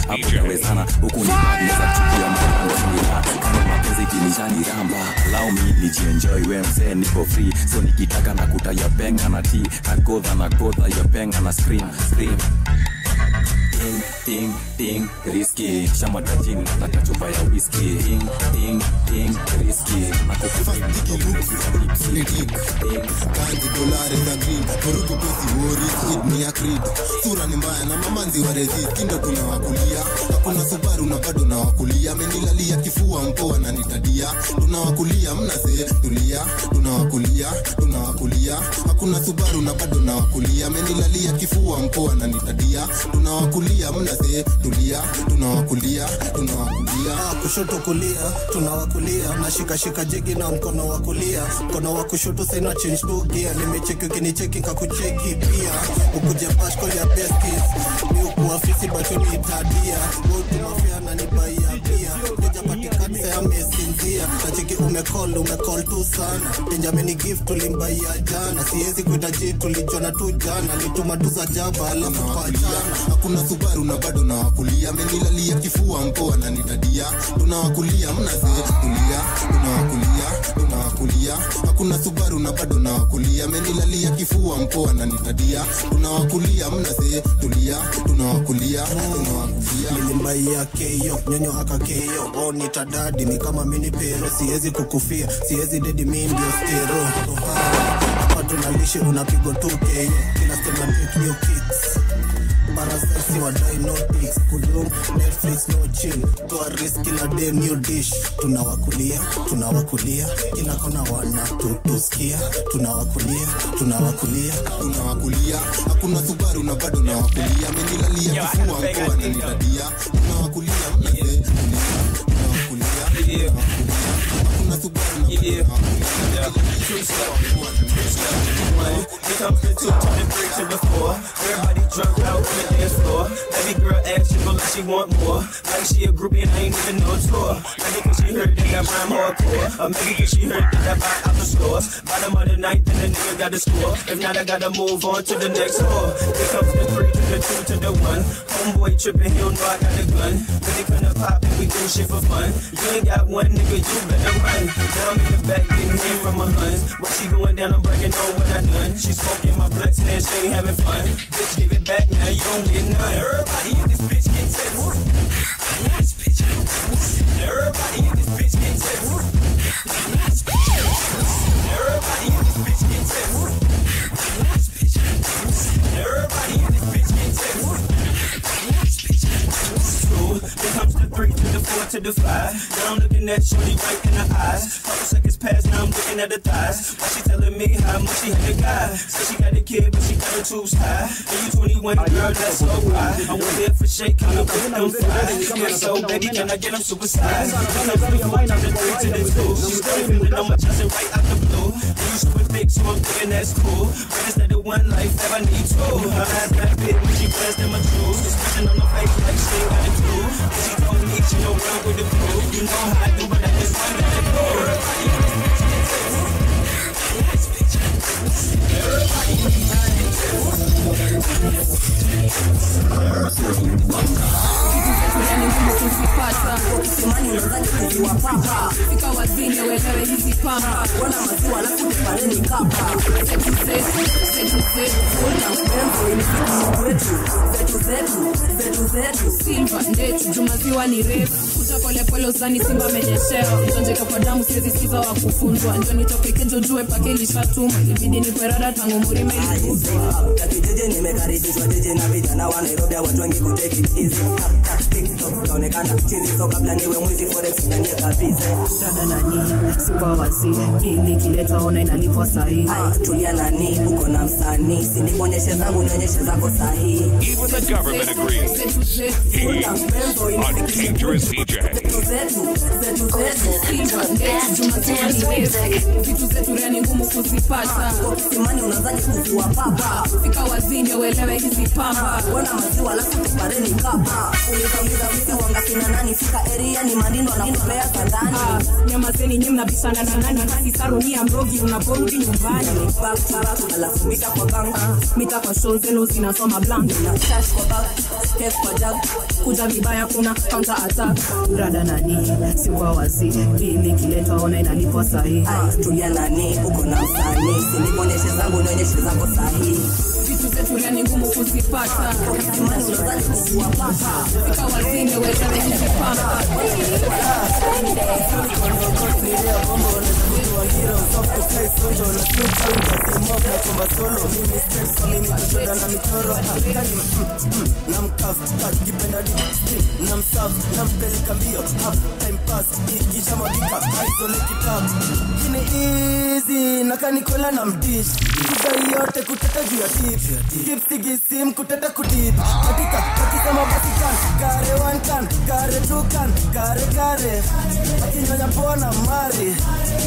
hapo tawezana huku ni badi za chukia mpango kama mapenzi kinishani ramba allow me nijienjoy we mzee niko free so nikitaka nakuta ya benga na tea na godha ya benga na scream Ding, risky Shama tajini, nataka chupa ya whisky Ding, risky Kanzi dolari za green Kuruku pesi wori, Sydney ya creed Sura ni mbaya na mamanzi wa resist Kindo kuna wakulia Hakuna Subaru na bado na wakulia Menilalia kifua mpoa na nitadia Tunawakulia mnase, tulia Tunawakulia Hakuna Subaru na bado na wakulia Menilalia kifua mpoa na nitadia Tunawakulia mnase, tulia Tunawakulia kushoto kulia, tunawakulia Nashika jegi na mkono wakulia Mkono wa kushoto saina change to gear Nimecheki ukinicheki kakucheki pia Ukuje pashko ya best kiss Mi ukuwa fisi bacho ni itadia Wotu mafia na nibaia pia Deja patikati saya mesinzia Nacheki umecall tu sana Benjamini gift tulimbaia jana Siezi kuita jitu lijona tu jana Lituma tu za jaba alafu kwa jana Hakuna Subaru na bado na wakulia Menilalia kifua mpoa na nitadia Tunawakulia mnase, tulia Tunawakulia Hakuna Subaru na bado na wakulia Menilalia kifua mpoa na nitadia Tunawakulia mnase, tulia Tunawakulia Nilimbaia keyo, nyonyo haka keyo O nitadadi, ni kama mini pero Siezi kukufia, siezi dedi mi ndio stero Hapa tunalishi unapigo tu keyo Kila sema take your kicks Bara sexy wadai no pics kudum Netflix no chill kwa risk kila day new dish tunawakulia kila kona wana tutusikia tunawakulia hakuna Subaru na bado nawakulia amenilalia kifua kwa ananidadia tunawakulia hakuna Subaru na Here comes the 2 to the 3 to the 4. Everybody drunk out on the dance floor. Every girl asks she like she want more. Like she a groupie and I ain't even no tour. Maybe cause she heard that I rhyme hardcore. Or maybe cause she heard that I buy out the stores. Bottom of the ninth and the nigga got the score. If not, I gotta move on to the next whore. Here comes the 3 to the 2 to the 1. Homeboy tripping, he don't know I got a gun. But they finna pop and we do shit for fun. You ain't got one nigga, you better run. Now I'm in the back getting hit from my huns. When she going down, I'm breaking on what I done. She smoking my blunts and she ain't having fun. Bitch, give it back, now you don't get none. Everybody in this bitch get tips. Everybody in this bitch get tips. Everybody in this bitch get tips. Everybody in this bitch get tips. 2, then comes the 3 to the 4 to the 5. Now I'm looking at shorty right in the eyes. Couple seconds past, now I'm looking at the thighs. Why she telling me how much she had the guy? Said she got a kid, but she got her tubes high. And you 21, girl, that's so high. I want there for shake, coming with them fries. Yeah, so baby, can I get them supersized? Then I'm from the 4 to the 3 to the 2. She's still feeling on my chest and right out the blue. You super thick, so I'm thinking that's cool. But instead of one life, that I need 2. Her eyes got big when she glanced at my jewels. Expression on her face like she ain't got a clue. And she told me she don't run with the crew. You know how I do, but I just want to let go. Everybody in this bitch get tips. Everybody in this Kisimani unazani kuziwa papa Fika wazini welewe hizi pamba Wana maziwa alafu tupareni kapa Zetu Kuna mpenzo inifiki kwetu Simba ndetu jumaziwa ni refu Kucha pole pole usani simba menyesheo Njonjeka kwa damu siezi siza wa kufunzwa Njo nitoke kenjo jue pake lishatuma Ibidi ni kwerada tangu murime ilikuwa Kakijiji nimekaribishwa jiji na vijana wa Nairobi watu wengi kuteki easy TikTok kaonekana chizi so kabla niwe mwizi forex na nye kabisa Dada nani, sikuwa wazi Ili kiletwa ona inalipwa sahi Tulia nani, uko na msani Sinibonyeshe zangu nionyeshe zako sahi Even the government agrees. He's a dangerous DJ. Vitu zetu reni ngumu kuzipata Kisimani unazani kuziwa papa Fika wazini welewe hizi pamba Wana maziwa alafu tupareni kapa Uliza visi wanga kina nani Fika area ni mandindo na kupea sandani Nyamazeni nye mnabishana na nani Nasi sarumia mrogi unaporudi nyumbani Back alafu mita kwa ganga Mita kwa show zenu zinasoma blank Cash kwa back, cash kwa jag Kuja vibaya kuna counter attack Rada nani, sikuwa wazi Ili kiletwa ona inalipwa sahi Tulia nani, uko na msani Sinibonyeshe zangu nionyeshe zako sahi Vitu zetu reni ngumu kuzipata Kisimani unazani kuziwa papa Fika wazini welewe hizi pamba Nakanikola na mdish Kisa yote kuteta juu ya tip Tip sigi sim kuteta kutip Katika mabasi kan Kare one kan, kare two kan Kare Akinyonya poa na mari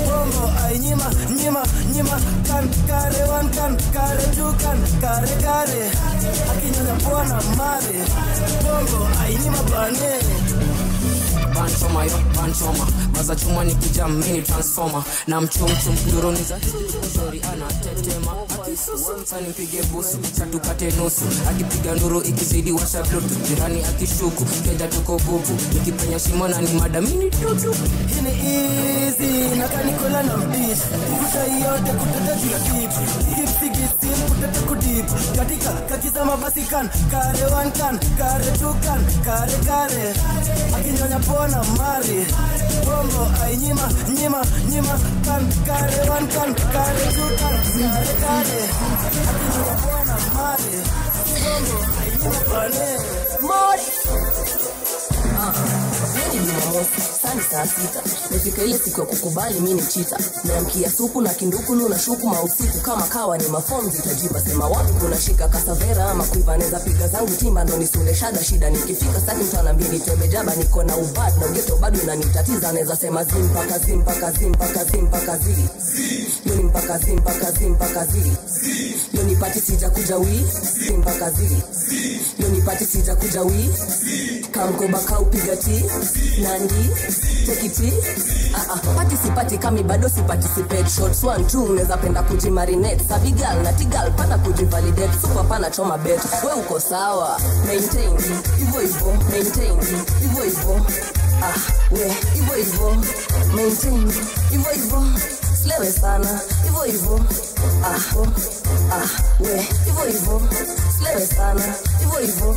Bongo ay nyima kan Kare one kan, kare two kan Kare Akinyonya poa na mari Bongo ay nyima bane Banchoma yo, banchoma Maza chuma ni kijam, mini transformer Na mchum nduroni za Shori ana tetema Akisusu, sani mpige busu Chatukate nusu, akipiga nduru ikizidi washa blutu Jirani akishuku, keja tuko bubu Nikipenya shimona ni madamini tutu Hini easy, nakanikola na mdish Kuta yote kuteta juu ya tip Sigi sim kuteta kutip Katika mabasi kan Kare one kan, kare two kan Kare Akinyonya poa na mari Bongo ay nyima kan Kare one kan, kare two kan Kare Akinyonya poa na mari Sani saa sita nifika ile siku ya kukubali mimi ni chita naamkia supu na kindukulu na shuku mausiku kama kawa ni mafomu zitajipa sema wapi kuna shika kasavera ama kuiva neza piga zangu timba ndo nisule shida nikifika sasa mtu anambia nitembe jaba niko na ubad na geto bado inanitatiza naweza sema zimpaka zi yoni mpaka zi yoni pati sija kuja wi zimpaka zi yoni pati sija kuja wi kamkoba kaupiga ti nandi take it participate kami bado si participate shots 1 2 unaweza penda kujimarinate sabigal na tigal pana kujivalidate super pana choma bet wewe uko sawa maintain hivyo maintain hivyo we hivyo maintain hivyo slewe sana hivyo we hivyo slewe sana hivyo hivyo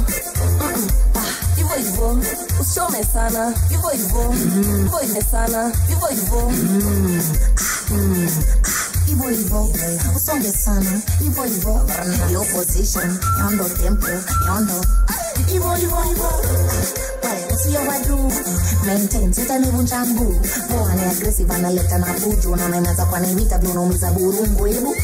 usome sana hivyo sana hivyo usonge sana hivyo your position yondo tempo yondo hivyo sio wadu maintain sitanivunja mguu poa ni aggressive analeta na buju na menaza kwa nimita vile unaumiza burungu hebu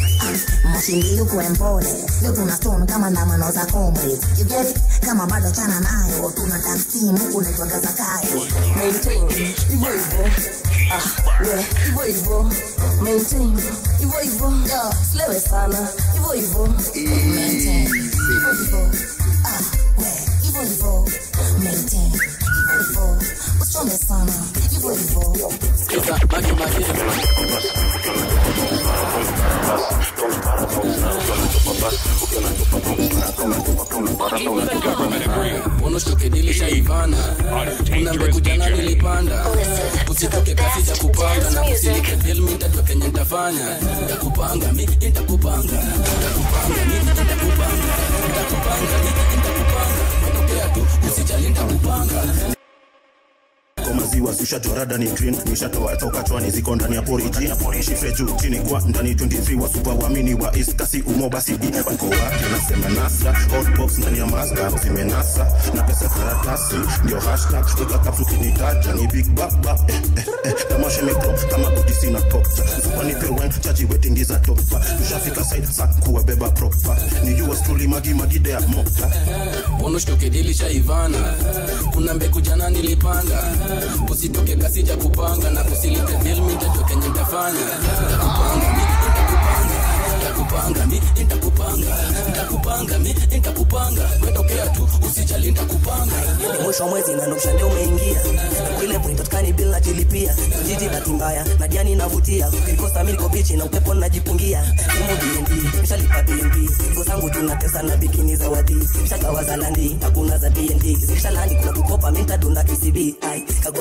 mshindi uko mpole leo tuna stone kama ndamano za comrades you get it kama bado chana nayo tuna dance team huko naitwa Gazakayo maintain hivyo hivyo maintain hivyo slewe sana hivyo maintain hivyo maintain hivyo usome sana hivyo Skiza magi Unoshtoke dilisha ivana Unambe kujana nilipanda Usitoke kasi cha kupanga Na kusilike filmi itajua kenye nitafanya Nitakupanga mi, nitakupanga Nitakupanga mi, nitakupanga Nitakupanga mi, nitakupanga Matokea tu, usijali nitakupanga Kwa maziwa susha jorada ni green nishatoa toka chwani ziko ndani ya poriji shifre juu chini kwa ndani 23 wa super wamini wa iskasi umoba CD wako wake nasema nasa hotbox ndani ya Mazda zimenasa na pesa karatasi ndio hashtag utakapu kinitaja ni big baba tamasha mikro kama kutisi na pop super ni pewen chachi wetingiza topa tushafika side sakuwa beba proper ni yours truly magi dea mokta Unoshtoke dilisha ivana Unambe kujana nilipanda Usitoke kasi cha kupanga Na kusilite filmi itajua kenye nitafanya Nitakupanga mi, nitakupanga mi, nitakupanga mi, nitakupanga Metokea tu, usijali nitakupanga mwisho mwezi na nukisha ndio umeingia Kwile point tukani bila jilipia Jiji bati mbaya, na diani navutia Ukikosa mili kobichi na upepo najipungia Umu BND, mshalipa BND Sigo zangu tunatesa na bikini za wadi Mshagawa za landi, hakuna za BND Zikisha landi kuna kukopa, minta dunda KCB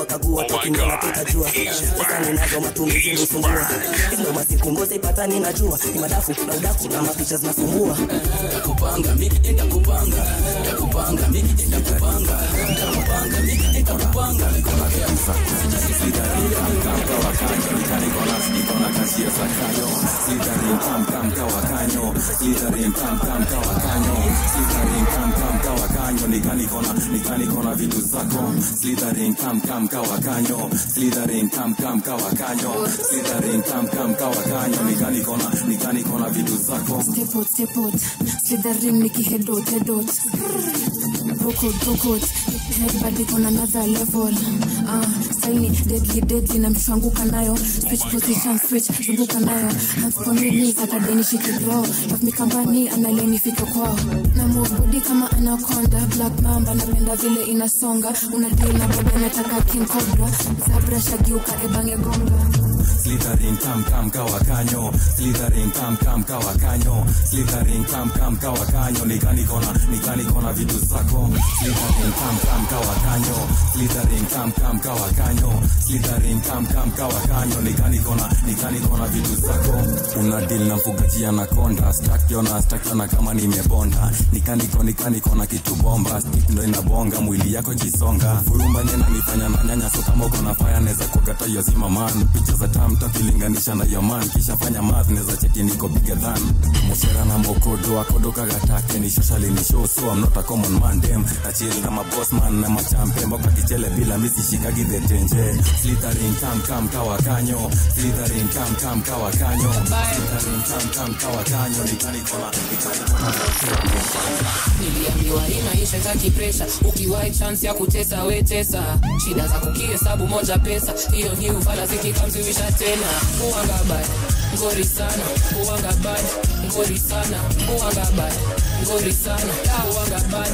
Kagua, toki nyo napita jua Pesa ninazo matumizi nusumbua Hizo masiku ngoze ipata ninajua Ni madafu na udaku na mapicha zinasumbua Nitakupanga mi, nitakupanga Nitakupanga mi, nitakupanga Nitakupanga mi, nitakupanga Nikomake amsa Slithering kam kawakanyo nikona kasi ya sakayo Slithering kam kawakanyo Slithering kam kawakanyo Slithering kam kawakanyo nikona vitu zako Slithering kam kawakanyo Slithering kam kawakanyo Slithering kam kawakanyo nikona vitu zako Step out Slithering niki headot Broke Headbody on another level Style ni deadly na mshwanguka nayo Switch position, zunguka nayo Hands on your knees, atadeni shiki draw Love me company, analeni fika kwao Na move body kama anaconda Black mamba, napenda vile inasonga Una deal na baba, nataka King Cobra Zabra shagiuka, ebange gonga Slithering kam kawakanyo Slithering kam kawakanyo Slithering kam kawakanyo nikana vitu zako Slithering kam kawakanyo Slithering kam kawakanyo Slithering kam kawakanyo nikana vitu zako Una deal na mfugaji anakonda Stakiona kama nimebonda Nikaniko kitu bomba Stick ndo inabonga mwili yako jisonga Furumba nena nifanya na nyanya So kama uko na fire neza kugata hiyo zima man Picha za tam takilinganisha na yaman kisha fanya math neza cheki niko bigger than Moshera na Mokodo akodoka gatake ni socially ni show so I'm not a common man dem na chill na ma boss man na ma champion mboka kichele bila misi shikagi the tenje slithering kam kawa kanyo slithering kam kawa kanyo slithering kam kawa kanyo nikani kona niliambiwa inaisha taki pressure ukiwahi chance ya kutesa we tesa shida za kukihesabu moja pesa hiyo ni uvala zikikamziwisha tena uanga bad ngori sana uanga bad ngori sana uanga bad ngori sana uanga bad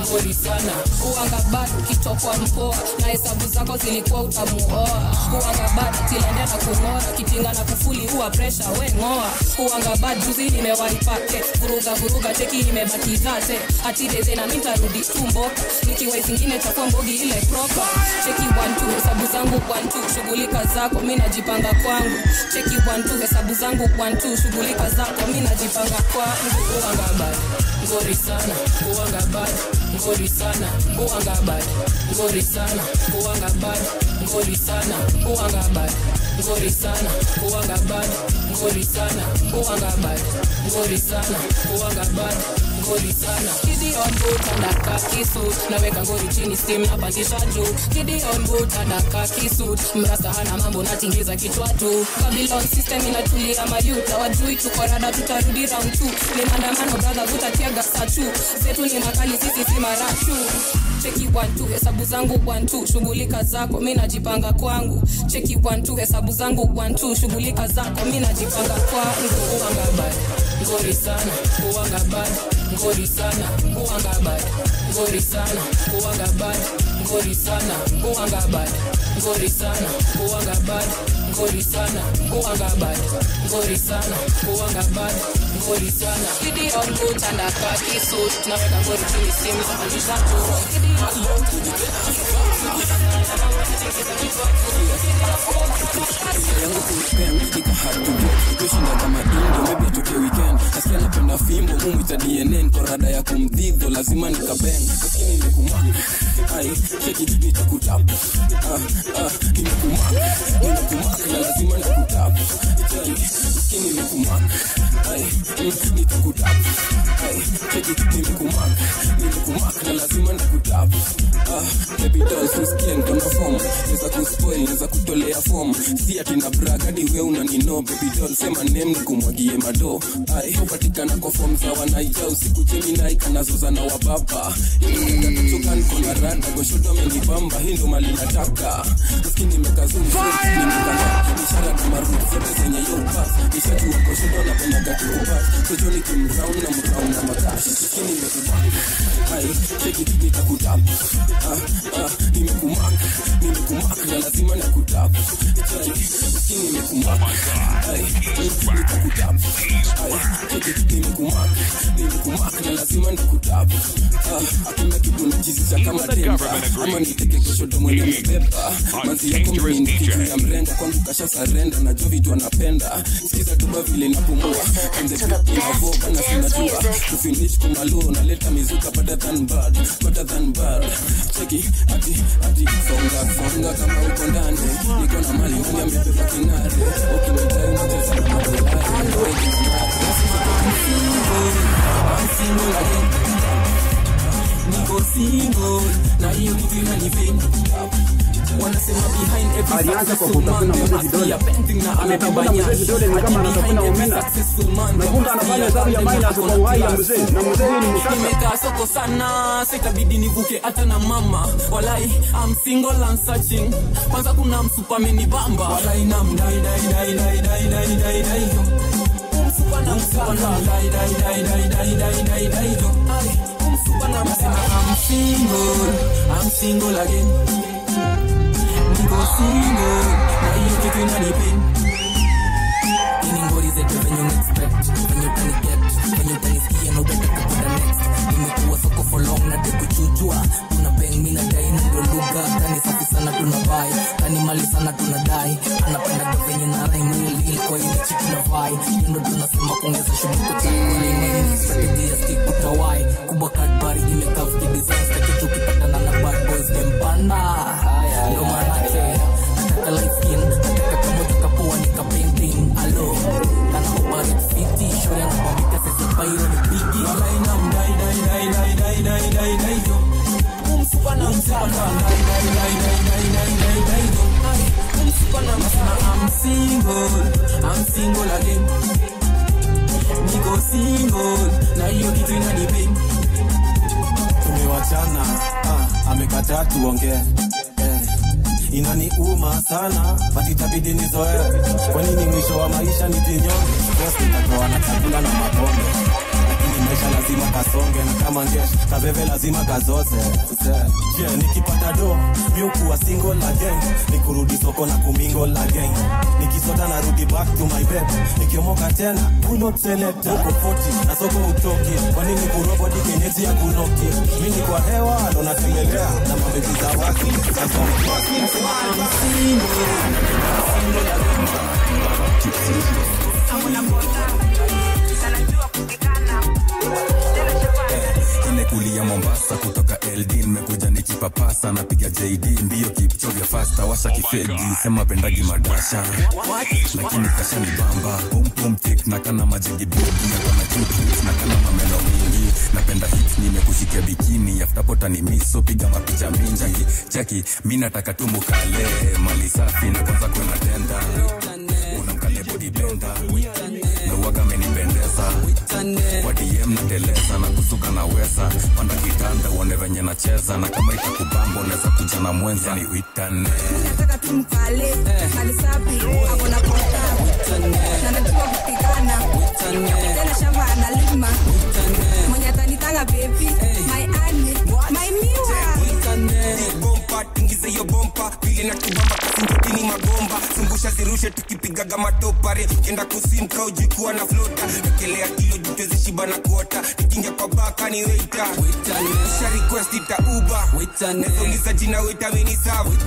ngori sana uanga bad ukitokwa mkoa na hesabu zako zilikuwa utamuoa uanga bad tilanda na kungora kitinga na kufuli huwa pressure we ngoa uanga bad juzi nimewaipate vuruga cheki nimebaki zate atide tena mintarudi tumbo nikiwa zingine chakua mbogi ile proper cheki 1 2 hesabu zangu 1 2 shughulika zako mimi najipanga kwangu cheki 1 2 hesabu zangu 1 2 shughulika zako mimi najipanga kwangu uanga bad ngori sana uanga bad ngori sana uanga bad ngori sana uanga bad ngori sana uanga bad ngori sana uanga bad ngori sana uanga bad ngori sana uanga bad ngori sana kidi on boot andaka kisu naweka ngori chini steam na pandisha juu kidi on boot andaka kisu mrasa hana mambo natingiza kichwa tu Babylon system inatulia mayuta wajui tuko rada tutarudi round 2 ni maandamano brother utatiaga sachu zetu ni makali sisi si marachu cheki 1 2 hesabu zangu 1 2 shughulika zako mimi najipanga kwangu cheki 1 2 hesabu zangu 1 2 shughulika zako mimi najipanga kwangu uanga bad ngori sana uanga bad ngori sana uanga bad ngori sana uanga bad ngori sana uanga bad ngori sana uanga bad ngori sana uanga bad ngori sana uanga bad ngori sana kidi on boot and a khaki suit naweka ngori chini simu za pandisha tu kidi on boot and a khaki yangu kuipenda nika hard to get kushinda kama indo maybe tuke weekend nasikia napenda fimbo mumu ita DNN kwa rada ya kumdhidho lazima nikabeng lakini nimekumaka ai cheki nitakutap nimekumaka na lazima nikutap lakini nimekumaka ai nitakutap ai cheki nimekumaka na lazima nikutap baby doll usikie nkona form neza kuspoil neza kutolea form si ati na brag hadi wewe unanino baby doll sema name nikumwagie mado ai upatikana kwa form za wanaita usiku Gemini kanazoza na wababa ndio kutoka nkona rada goshoto amenibamba hii ndo mali nataka lakini nimekazuma ishara kama root zote zenye yo pass nishajua goshoto napenda gati kupass sojo ni kimround na makashi lakini nimekubali ai cheki nitakutap nimekumaka na lazima nakutap lakini nimekumaka ai nitakutap ai cheki nimekumaka na lazima nakutap hakuna kitu najizisha kama tempa ama niteke kushoto mwenye mbeba manzi yako mimi kitu ya mrenda kwangu kasha sarenda na jovi tu anapenda sikiza tuba vile napumua and the beat inavoka na sinajua kufinish kumalo na leta mizuka better than bad cheki ati songa kama uko ndani niko na mali mimi amebeba kinare ukinidai unacheza na madolari niko single na hiyo kitu inanipenda wanasema behind every alianza kwa kutafuna mzee vidole ametafuna mzee vidole ni kama anatafuna omena na kumbe anafanya hesabu ya minus kwa uhai ya mzee na mzee ni mkaka nimekaa soko sana sitabidi nivuke hata na mama walai I'm single and searching kwanza kuna msupa amenibamba walai na mdai msupa na I'm single again niko single na hiyo kitu inanipenda ini ngori zetu venye unexpect venye utaniget venye utanisikia na ubeta kupenda next nimekuwa soko for long na dekuchujua tuna bang mina dai na ndo lugha kani safi sana tunabai kani mali sana tunadai anapenda venye na raimili ilikuwa ile chitu na vai ndo tunasema kuongeza shughuli kwa chini strategy ya stick kutawai kubwa Cadbury imekavki disaster kitu kipatana na bad boys dempanda ndo manake nataka light skin nataka kamoja kapua I'm single again. Niko single, na hiyo kitu inanipin. Tumewachana, amekataa tuongee. Inaniuma sana, but itabidi nizoe. Kwa nini mwisho wa maisha ni tinyonge? Boss nitatoa na chakula na mapombe. Lakini maisha lazima kasonge, na kama ngesh, kabebe lazima kazoze. Yeah, nikipata do, miukuwa single again. Nikurudi soko na kumingle again. Nikisota na rudi back to my bed. Nikiomoka tena, pull up selector. Uko 40, na soko utoki. Kwa nini kurobo dikeneti ya kunoki? Mimi kwa hewa, ndo nakelelea. Na mabebi za waki, Kulia Mombasa kutoka LD nimekuja nikipapasa napiga JD mbio kipchovya fasta washa kifedi sema pendagi madasha lakini kasha ni bamba pum tick na kana majigi bigi na kana cute na kana mamelo mingi napenda hit nimekushikia bikini after pota ni miso piga mapicha mingi cheki mimi nataka tumukale mali safi na kwanza kwenda tenda unamkale body blender na waga menipendeza kwa DM na teleza na kusuka na wesa panda kitanda uone venye nacheza na kama itakubamba unaweza kuja na mwenza ni witane nataka tumkale mali safi hapo na pota na najua kupigana tena shamba analima mwenye atanitanga baby my honey my miwa bomba tingize yo bomba pili na tubamba kasingotini magomba zungusha zirushe tukipigaga matopare kenda kusimka ujikuwa na flota ekelea kilo jutezi shiba na kuota nikingia kwa baka ni waiter usha request ita uber nesoliza jina waiter mini serve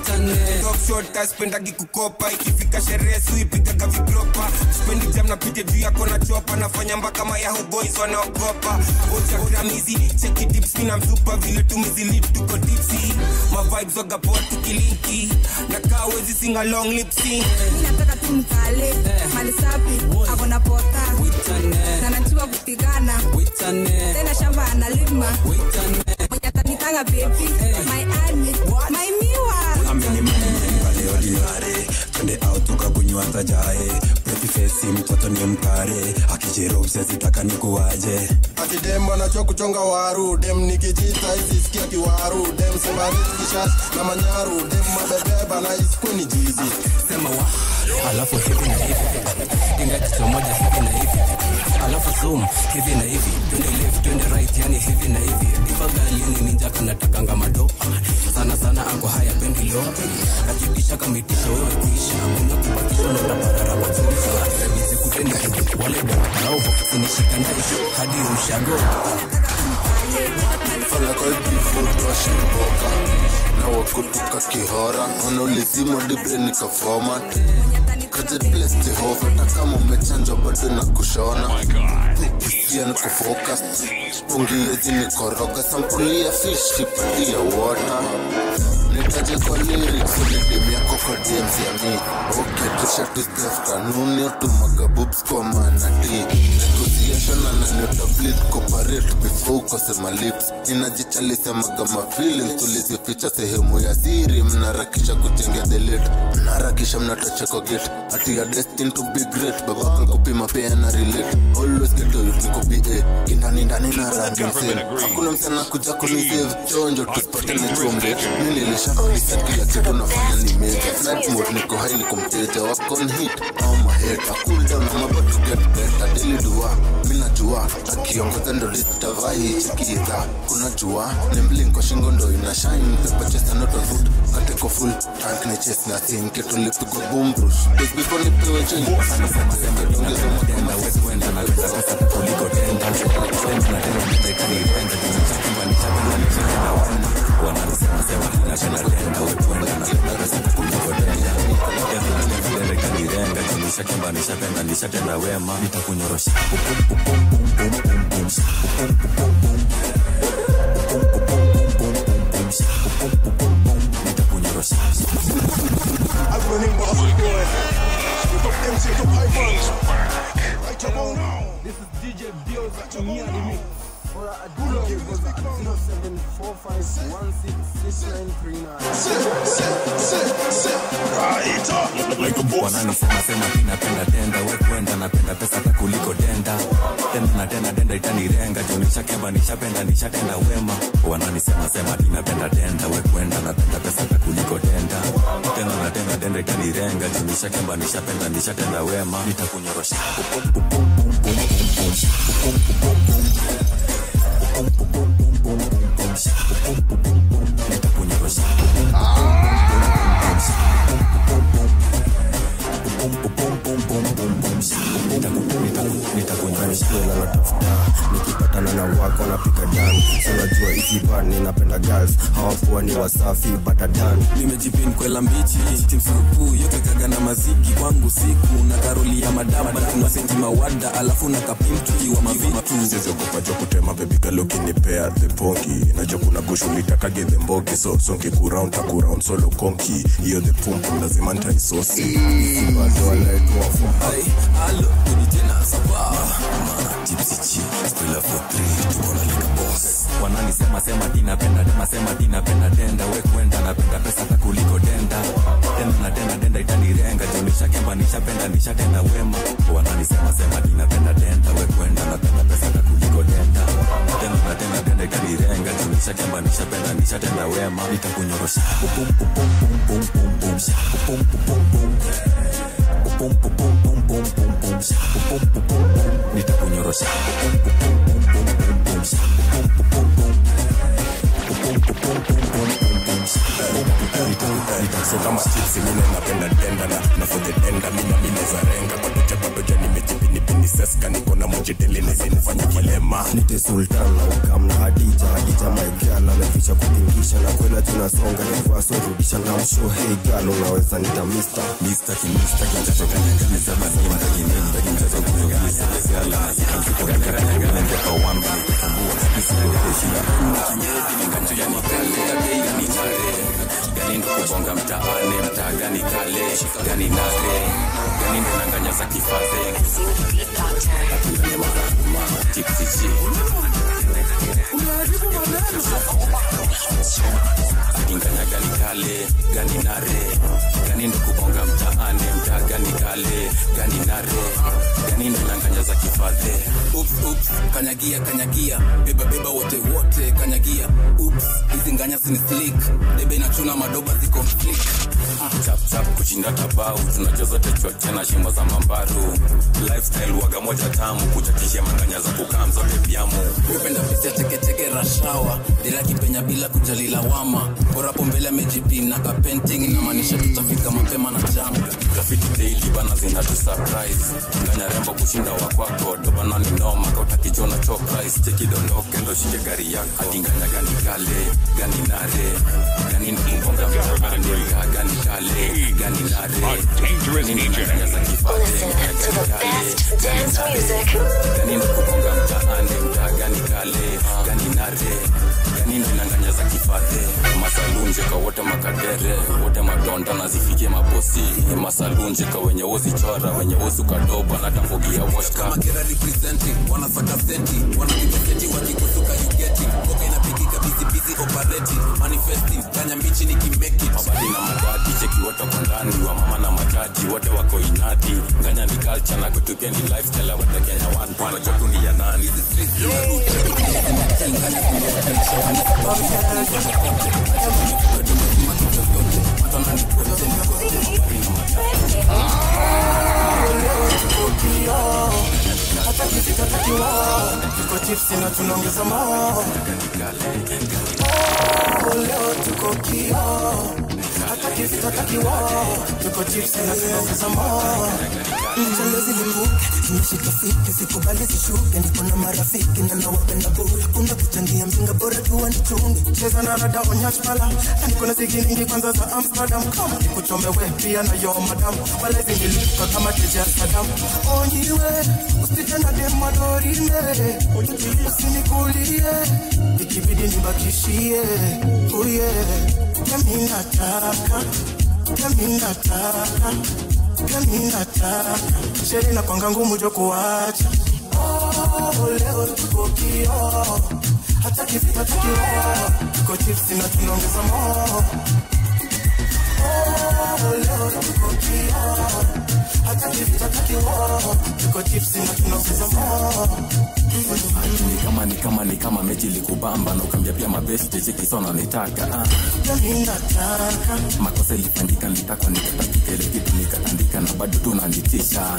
top shot spendagi kukopa ikifika sherehe suipigaga vipropa spendi jam na pite juu yako na chopa nafanya mpaka mayaho boys wanaogopa ocha gramizi check it tips mina msupa vile tumizilip tuko tipsy my vibes waga poa tukilinki na kawezi sing along lip sync nataka tumkale mali safi hapo na pota na najua kupigana tena shamba analima mwenye atanitanga baby my honey my miwa ameni leo dinare twende out tukakunywa tajae pretty face mtoto ni mkare akijero usizitaka nikuaje ati dem anachua kuchonga waru dem nikijita hizi sikia kiwaru dem sema rishash na manyaru dem mabebeba na iskuni jizi sema wa alafu hivi na hivi inga kitu moja hivi na hivi alafu zoom hivi na hivi twende left twende right yani hivi na hivi ifagali ni ninja kanatakanga mado sana ako haya pendi lo akikisha kamitisha wewe kisha kuna kupakisha na tabarara mazuza nisikutende wale nao sinishika ndani hadi ushago fala kwa bifu twashimboka na wakutuka kihora wanaulizima dibre nika format kajet bless the hof hata kama umechanjwa bado na kushona ukisia na kufocus ungiyezi ni koroga sampuli ya fish kipatia water nitaje kwa lyrics ulidemi yako kwa DMs ya mi okay tusha tustef kanuni otumaga boobs kwa manati negotiation ananiotablit cooperate before ukosema lips inajichalisemaga mafeelings tulizificha sehemu ya siri mnarakisha kujenga delete mnarakisha mnatacheko gate ati ya destined to be great babaka kupima pia na relate always get to you niko BA kindani ndani na rangi msema hakuna msana kuja kunisave chonjo tusipate ni chombe nililisha reset kila kitu nafanya ni major night mode niko high niko mteja wako on hit on my head I cool down I'm about to get better daily dua mina jua akiongoza ndo litavai chikiza kuna jua ni mlinko shingo ndo ina shine pepa chest not on foot kateko full tank na chest na team kitu lipigwa boom brush big before nipewe change ongeza mwakenda west wenda na leza kasa kuliko tenda send na tena niteka ni renda kimba ni chapenda ni chenda na wanasema sema inashana tenda wetu wenda na leza kuliko tenda niteka ni renga kimisha kimba nishapenda nishatenda wema nitakunyorosha I'm running boss boy. With up MC to Pythons. Right about now. This is DJ Bioza in here the mix. For a deal, 0745 Wananisema sema napenda denda, we kwenda napenda pesa hata kuliko denda. Denda itanirenga, juu nishakemba nishatenda wema. Wananisema sema napenda denda, we kwenda napenda pesa hata kuliko denda. Denda itanirenga, juu nishakemba nishatenda wema. Nitakunyorosha nikipatana na wako napika dan. Unajua hizi bani napenda girls, hawakuwa ni wasafi batadan. Nimejipin kwela mbichi, team surupu yote kaga na maziki kwangu siku na karoli ya madama na senti mawada alafu na kapimtu wa mavitu. Sisi kupaja kutema baby girl ukinipea the pongi. Najua kuna gushuli takage the mbogi, so songi kuround takuround solo konki. Hiyo the pumpu lazima nitaisosi. Bado wanaitwa Hey, allo, kunitena sapa Tipsy G, still up for 3 tukona like a boss. Wananisema napenda denda, we kwenda napenda pesa hata kuliko denda. Denda itanirenga, juu nishakemba nishatenda wema. Wananisema napenda denda, we kwenda napenda pesa hata kuliko denda. Denda itanirenga, juu nishakemba nishatenda wema. Nitakunyorosha nitakunyorosha so kama chips mimi napenda denda na for the denda mimi za renga bado jani nimejipini seska niko na mjitele nifanye kilema. Nite sultan na ukamna Hadija my girl ameficha kutingisha na kwela tunasonga ni kwa so rudisha na msho. Hey girl unaweza nita Mr. kinjacho kanyanganiza mazima kinini kinjacho kuyogiza yala ndio kwa one minute kufungua nisikuheshia kinjacho yani kale gani chare gani ndo kubonga mtaani mtagani kale gani nare gani ndo nanganya za kifadhe Tipsy G Inganya gani kale, gani nare Gani ndo kubonga mtaani, mta gani kale Gani nare, gani ndo nanganya za kifadhe. Oops, kanyagia Beba wote, kanyagia. Oops, hizi nganya sini slick. Debe inachuna madoba ziko flick. Chap kuchinda tabau, tunajua zote choche na shimo za mambaru. Lifestyle waga moja tamu, kuchakishia manganya za kukam zote piamu. Wependa pisia teke rashawa, dila kipenya bila kujali lawama. Bora pombele mejipina ka painting, inamanisha tutafika mapema na jamu. Graffiti daily bana zina tu surprise. Nganya rembo kushinda wakwako, doba nani noma, kauta kijona chok price. Cheki dondoke ndo shike gari yako. Atinganya gani kale, gani nare, gani ndumbonga mtaani, gani kale, gani nare. Dangerous DJ. Listen to the best dance music. Gani ndumbonga mtaani, gani kale, gani nare, gani nanganya za kifadhe. Masalunje kwa wote makadere, wote madonda na zifike mabosi. Masalunje kwa wenye ozi chora, wenye ozi kadoba na tambogia washka. Makera representing, wanafata senti, wanakipeketi wakikusuka you get it. Koka inapikika busy operating, manifesting, kanya mbichi ni kimeki. Mabadi na madadi, cheki wote kondani, wa mama na majaji, wote wako inati. Nganya ni culture na kutupia ni lifestyle, wote Kenya one point. Wajotu ni ya nani? Hizi streets ni ya root. Hata kifika takiwa tuko chipsi na tunaongeza moo. Leo tuko kio. Hata kifika takiwa tuko chipsi na tunaongeza moo. Mchalezi limuke, tumeshika fiki, sikubali zishuke. Niko na marafiki na nawapenda bure. Kuna kuchangia mzinga bora tuwa nichungi. Cheza na rada onyachpala. Niko na zigi nyingi kwanza za Amsterdam. Kama nikuchome we pia na yo madam. Wale zingilika kama teja Saddam. Onyiwe, usitenda dema dorime. Usinikulie, ikibidi nibakishie. Uye, kemi nataka sheri na kwanga ngumu jo kuacha. Leo tuko kio. hataki vita, hataki war. Tuko chips na tunaongeza more. Oh, leo tuko kia. Hataki vita, hataki war. Tuko chips na tunaongeza more. Ni kama mechi likubamba na ukambia pia mabesti cheki sona nitaka makosa ilifanyika nitakwa nikatandika ile kitu nikatandika na bado tunanitisha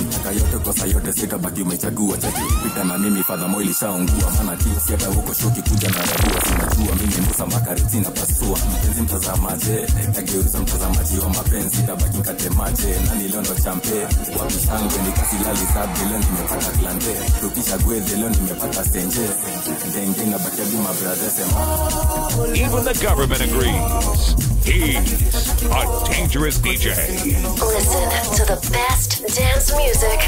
nataka yote kosa yote sitabaki umechagua cheki pita na mimi fadhamo ilishaungua maana kisi hata huko shoki kuja na rabua sinajua mimi Musa Makareti na pasua mpenzi mtazamaje nageuza mtazamaji wa mapenzi tabaki nkatemaje nani leo ndo champe wabishange nikasilali sabi leo nimepata klande tukisha gweze leo nimepata senje ndenge na bakia bima brothers Even the government agrees. He's a dangerous DJ. Listen to the best dance music.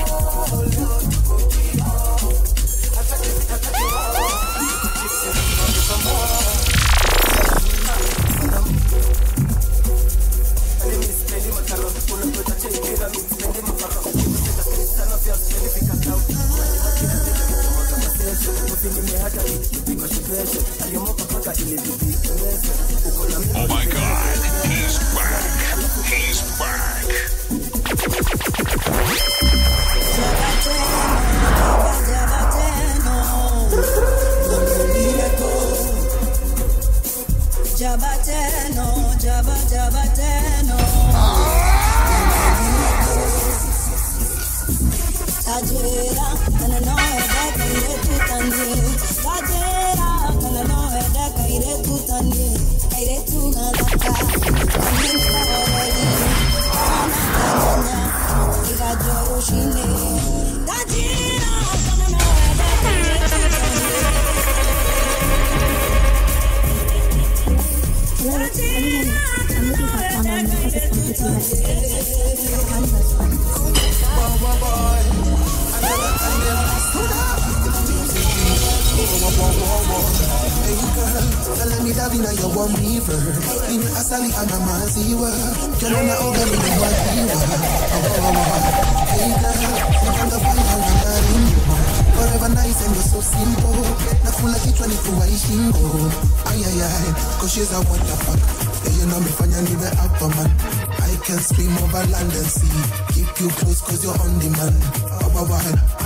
Oh my God, he's back. He's back. Jabateno, Jabateno. Tajera, kana no eda kaire tutani. Tajera, kana no eda kaire tutani. Kaire tunadaka. Kamenda oreli. Ana ika joroshine. Tajera, kana no eda kaire Let me dive in your warm river. In asali ama maziwa. Jana na oga ni mwagiwa. Hey girl, napanga panga na marimba. Forever nice and you're so simple. Nakula kichwa ni kuwai shingo. Ay ay ay, cause she's a wonderful. Yeah, you know me fanya niwe up man. I can swim over land and sea. Keep you close cause you're on demand. I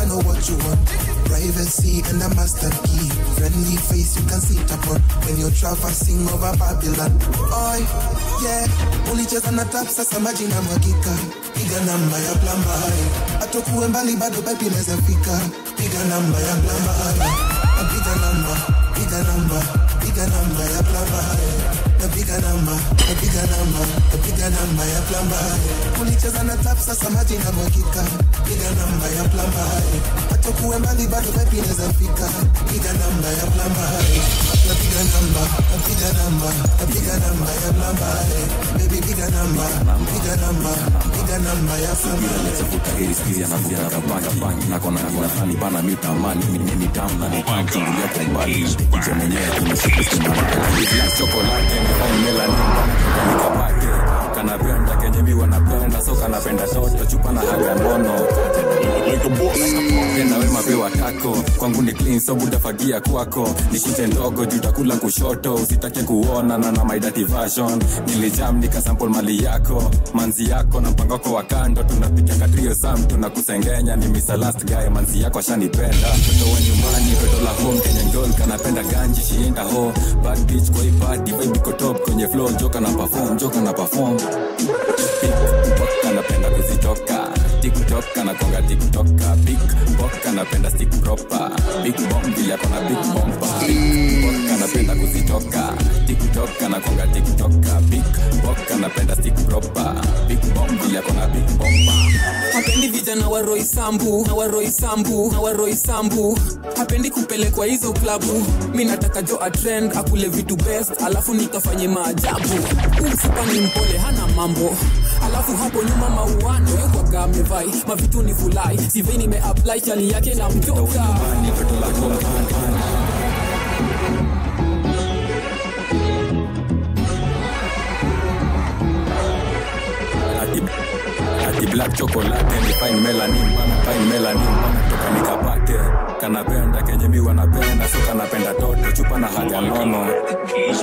know what you want. Privacy and a master key. Friendly face you can sit upon when you're traversing over Babylon. Oi, yeah. Ulicheza na tap sasa maji na mwagika. Piga namba ya plamba. Atokuwe mbali bado pipe inaweza fika. Piga namba ya plamba. Piga namba, piga namba, piga namba ya plamba. Piga namba, piga namba, piga namba ya plamba. Ulicheza na tap sasa maji na mwagika. Piga namba ya plamba. Atokuwe mbali bado pipe inaweza fika. Piga namba ya plamba. Piga namba, piga namba, piga namba ya plamba. Baby piga namba, piga namba, piga namba ya plamba. Nitafuta hili sikia na vya kabangi na kona kina fani bana mitamani ni tamu na nitamfungulia kwa mbali je mwenyewe tunashukuru sana chocolate ni melanin nikapate kanapenda kenye mimi wanapenda so kanapenda toto chupa na haga nono like a boss tena wewe mapewa tako kwangu ni clean so utafagia kwako nishite ndogo tutakula kushoto usitake kuona na my dirty version nilijam nikasample mali yako manzi yako na mpango wako wa kando tunapiga katrio sam tunakusengenya ni Mr. Last Guy manzi yako ashanipenda toto wa nyumbani toto la home Kenya girl kanapenda ganji shienda ho bad bitch kwa party vibe iko top kwenye flow joka na perform kanapenda kuzitoka TikTok anakonga TikToka big boka anapenda stick proper big bomb bila kona big bomba kanapenda kuzitoka TikTok anakonga TikToka big boka anapenda stick proper big bomb bila kona big bomba hapendi vijana wa Roy Sambu hapendi kupelekwa hizo klabu mimi nataka jo a trend akule vitu best alafu nikafanye maajabu usipani mpole hana mambo alafu hapo nyuma mauano yuko gamevai mavitu ni fulai sivyo nimeapply chali yake na mtoka black chocolate ni fine melanin bana, fine melanin bana, toka nikapate kanapenda kenye mi wanapenda, so kanapenda toto chupa na haja nono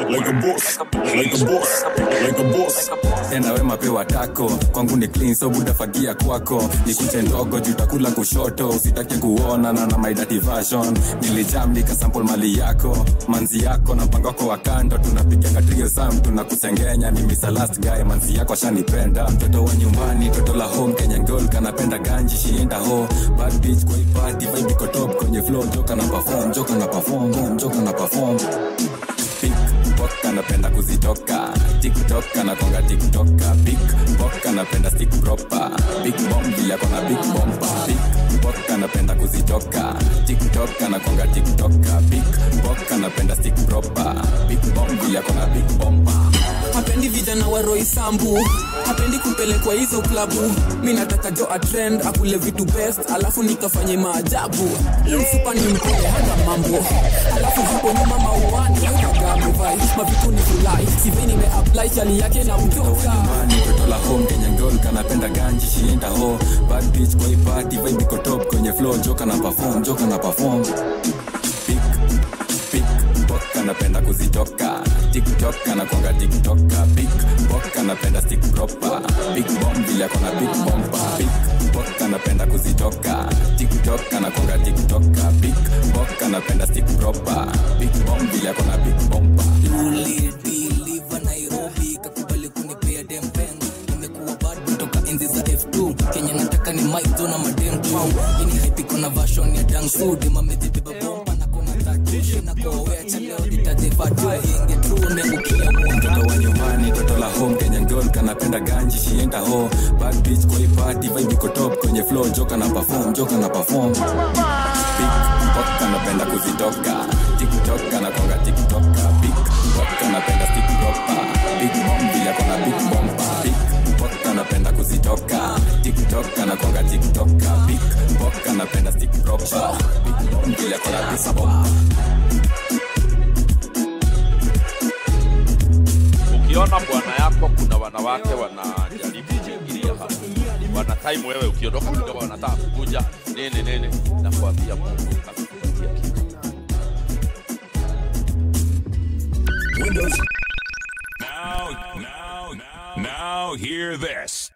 like a boss, like a boss, like a boss. Tena wema pewa tako kwangu ni clean, so buda fagia kwako nikuje ndogo jutakula kushoto, usitake kuona na my dirty version. Nilijam nikasample mali yako manzi yako na mpango wako wa kando, tunapiga trio sam tunakusengenya. Mimi sa last guy manzi yako shanipenda, mtoto wa nyumbani toto la home Kenyan girl kanapenda ganji shienda ho bad bitch kwa party vibe iko top kwenye flow, joka na perform, joka na perform, joka na perform. Pick anapenda kuzitoka TikTok anakonga TikToka, big bock anapenda stick proper, big bomb bila kona big bomba. Big bock anapenda kuzitoka TikTok anakonga TikToka, big bock anapenda stick proper, big bomb bila kona big bomba. Hapendi vijana wa Roy Sambu, hapendi kupelekwa hizo klabu. Mimi nataka jo a trend akule vitu best, alafu nikafanye maajabu. Msupa ni mpole hata mambo, alafu hapo nyuma mauani kaka amevai mavitu ni fulai, sivi nimeapply chali yake na mtoka. Toto la home Kenyan girl kanapenda ganji shienda ho bad bitch kwa party vibe iko top kwenye flow, joka na perform, joka na perform. Big bock anapenda kuzitoka TikTok anakonga TikToka, big bock anapenda stick proper, big bomb bila kona big bomba. Big bock anapenda kuzitoka TikTok anakonga TikToka, big bock anapenda stick proper, big bomb bila kona big bomba. Live Nairobi kakubali kunipea dempen, nimekuwa bad kutoka enzi za F2 Kenya, nataka ni mic zona madem tu. Ini hype iko na version ya dance food, mamejibeba bomba na kona tatu na kwa wewe cha leo nitajefatu inge tu nimekukia mtoto wa nyumbani toto la home Kenyan girl kanapenda ganji shienda ho bad bitch kwa party vibe iko top kwenye flow, joka na perform, joka na perform. Big bock anapenda kuzitoka TikTok anakonga TikToka, big bock anapenda stick proper, big bomb bila kona big bomba. Big bock anapenda kuzitoka TikTok anakonga TikToka, big bock anapenda stick proper, big bomb bila kona big bomba. Ukiona bwana yako kuna wanawake wanajaribu kuingilia hapa, wana time wewe ukiondoka kidogo wanataka kuja nene na kuambia Mungu atakupatia kitu. Now hear this.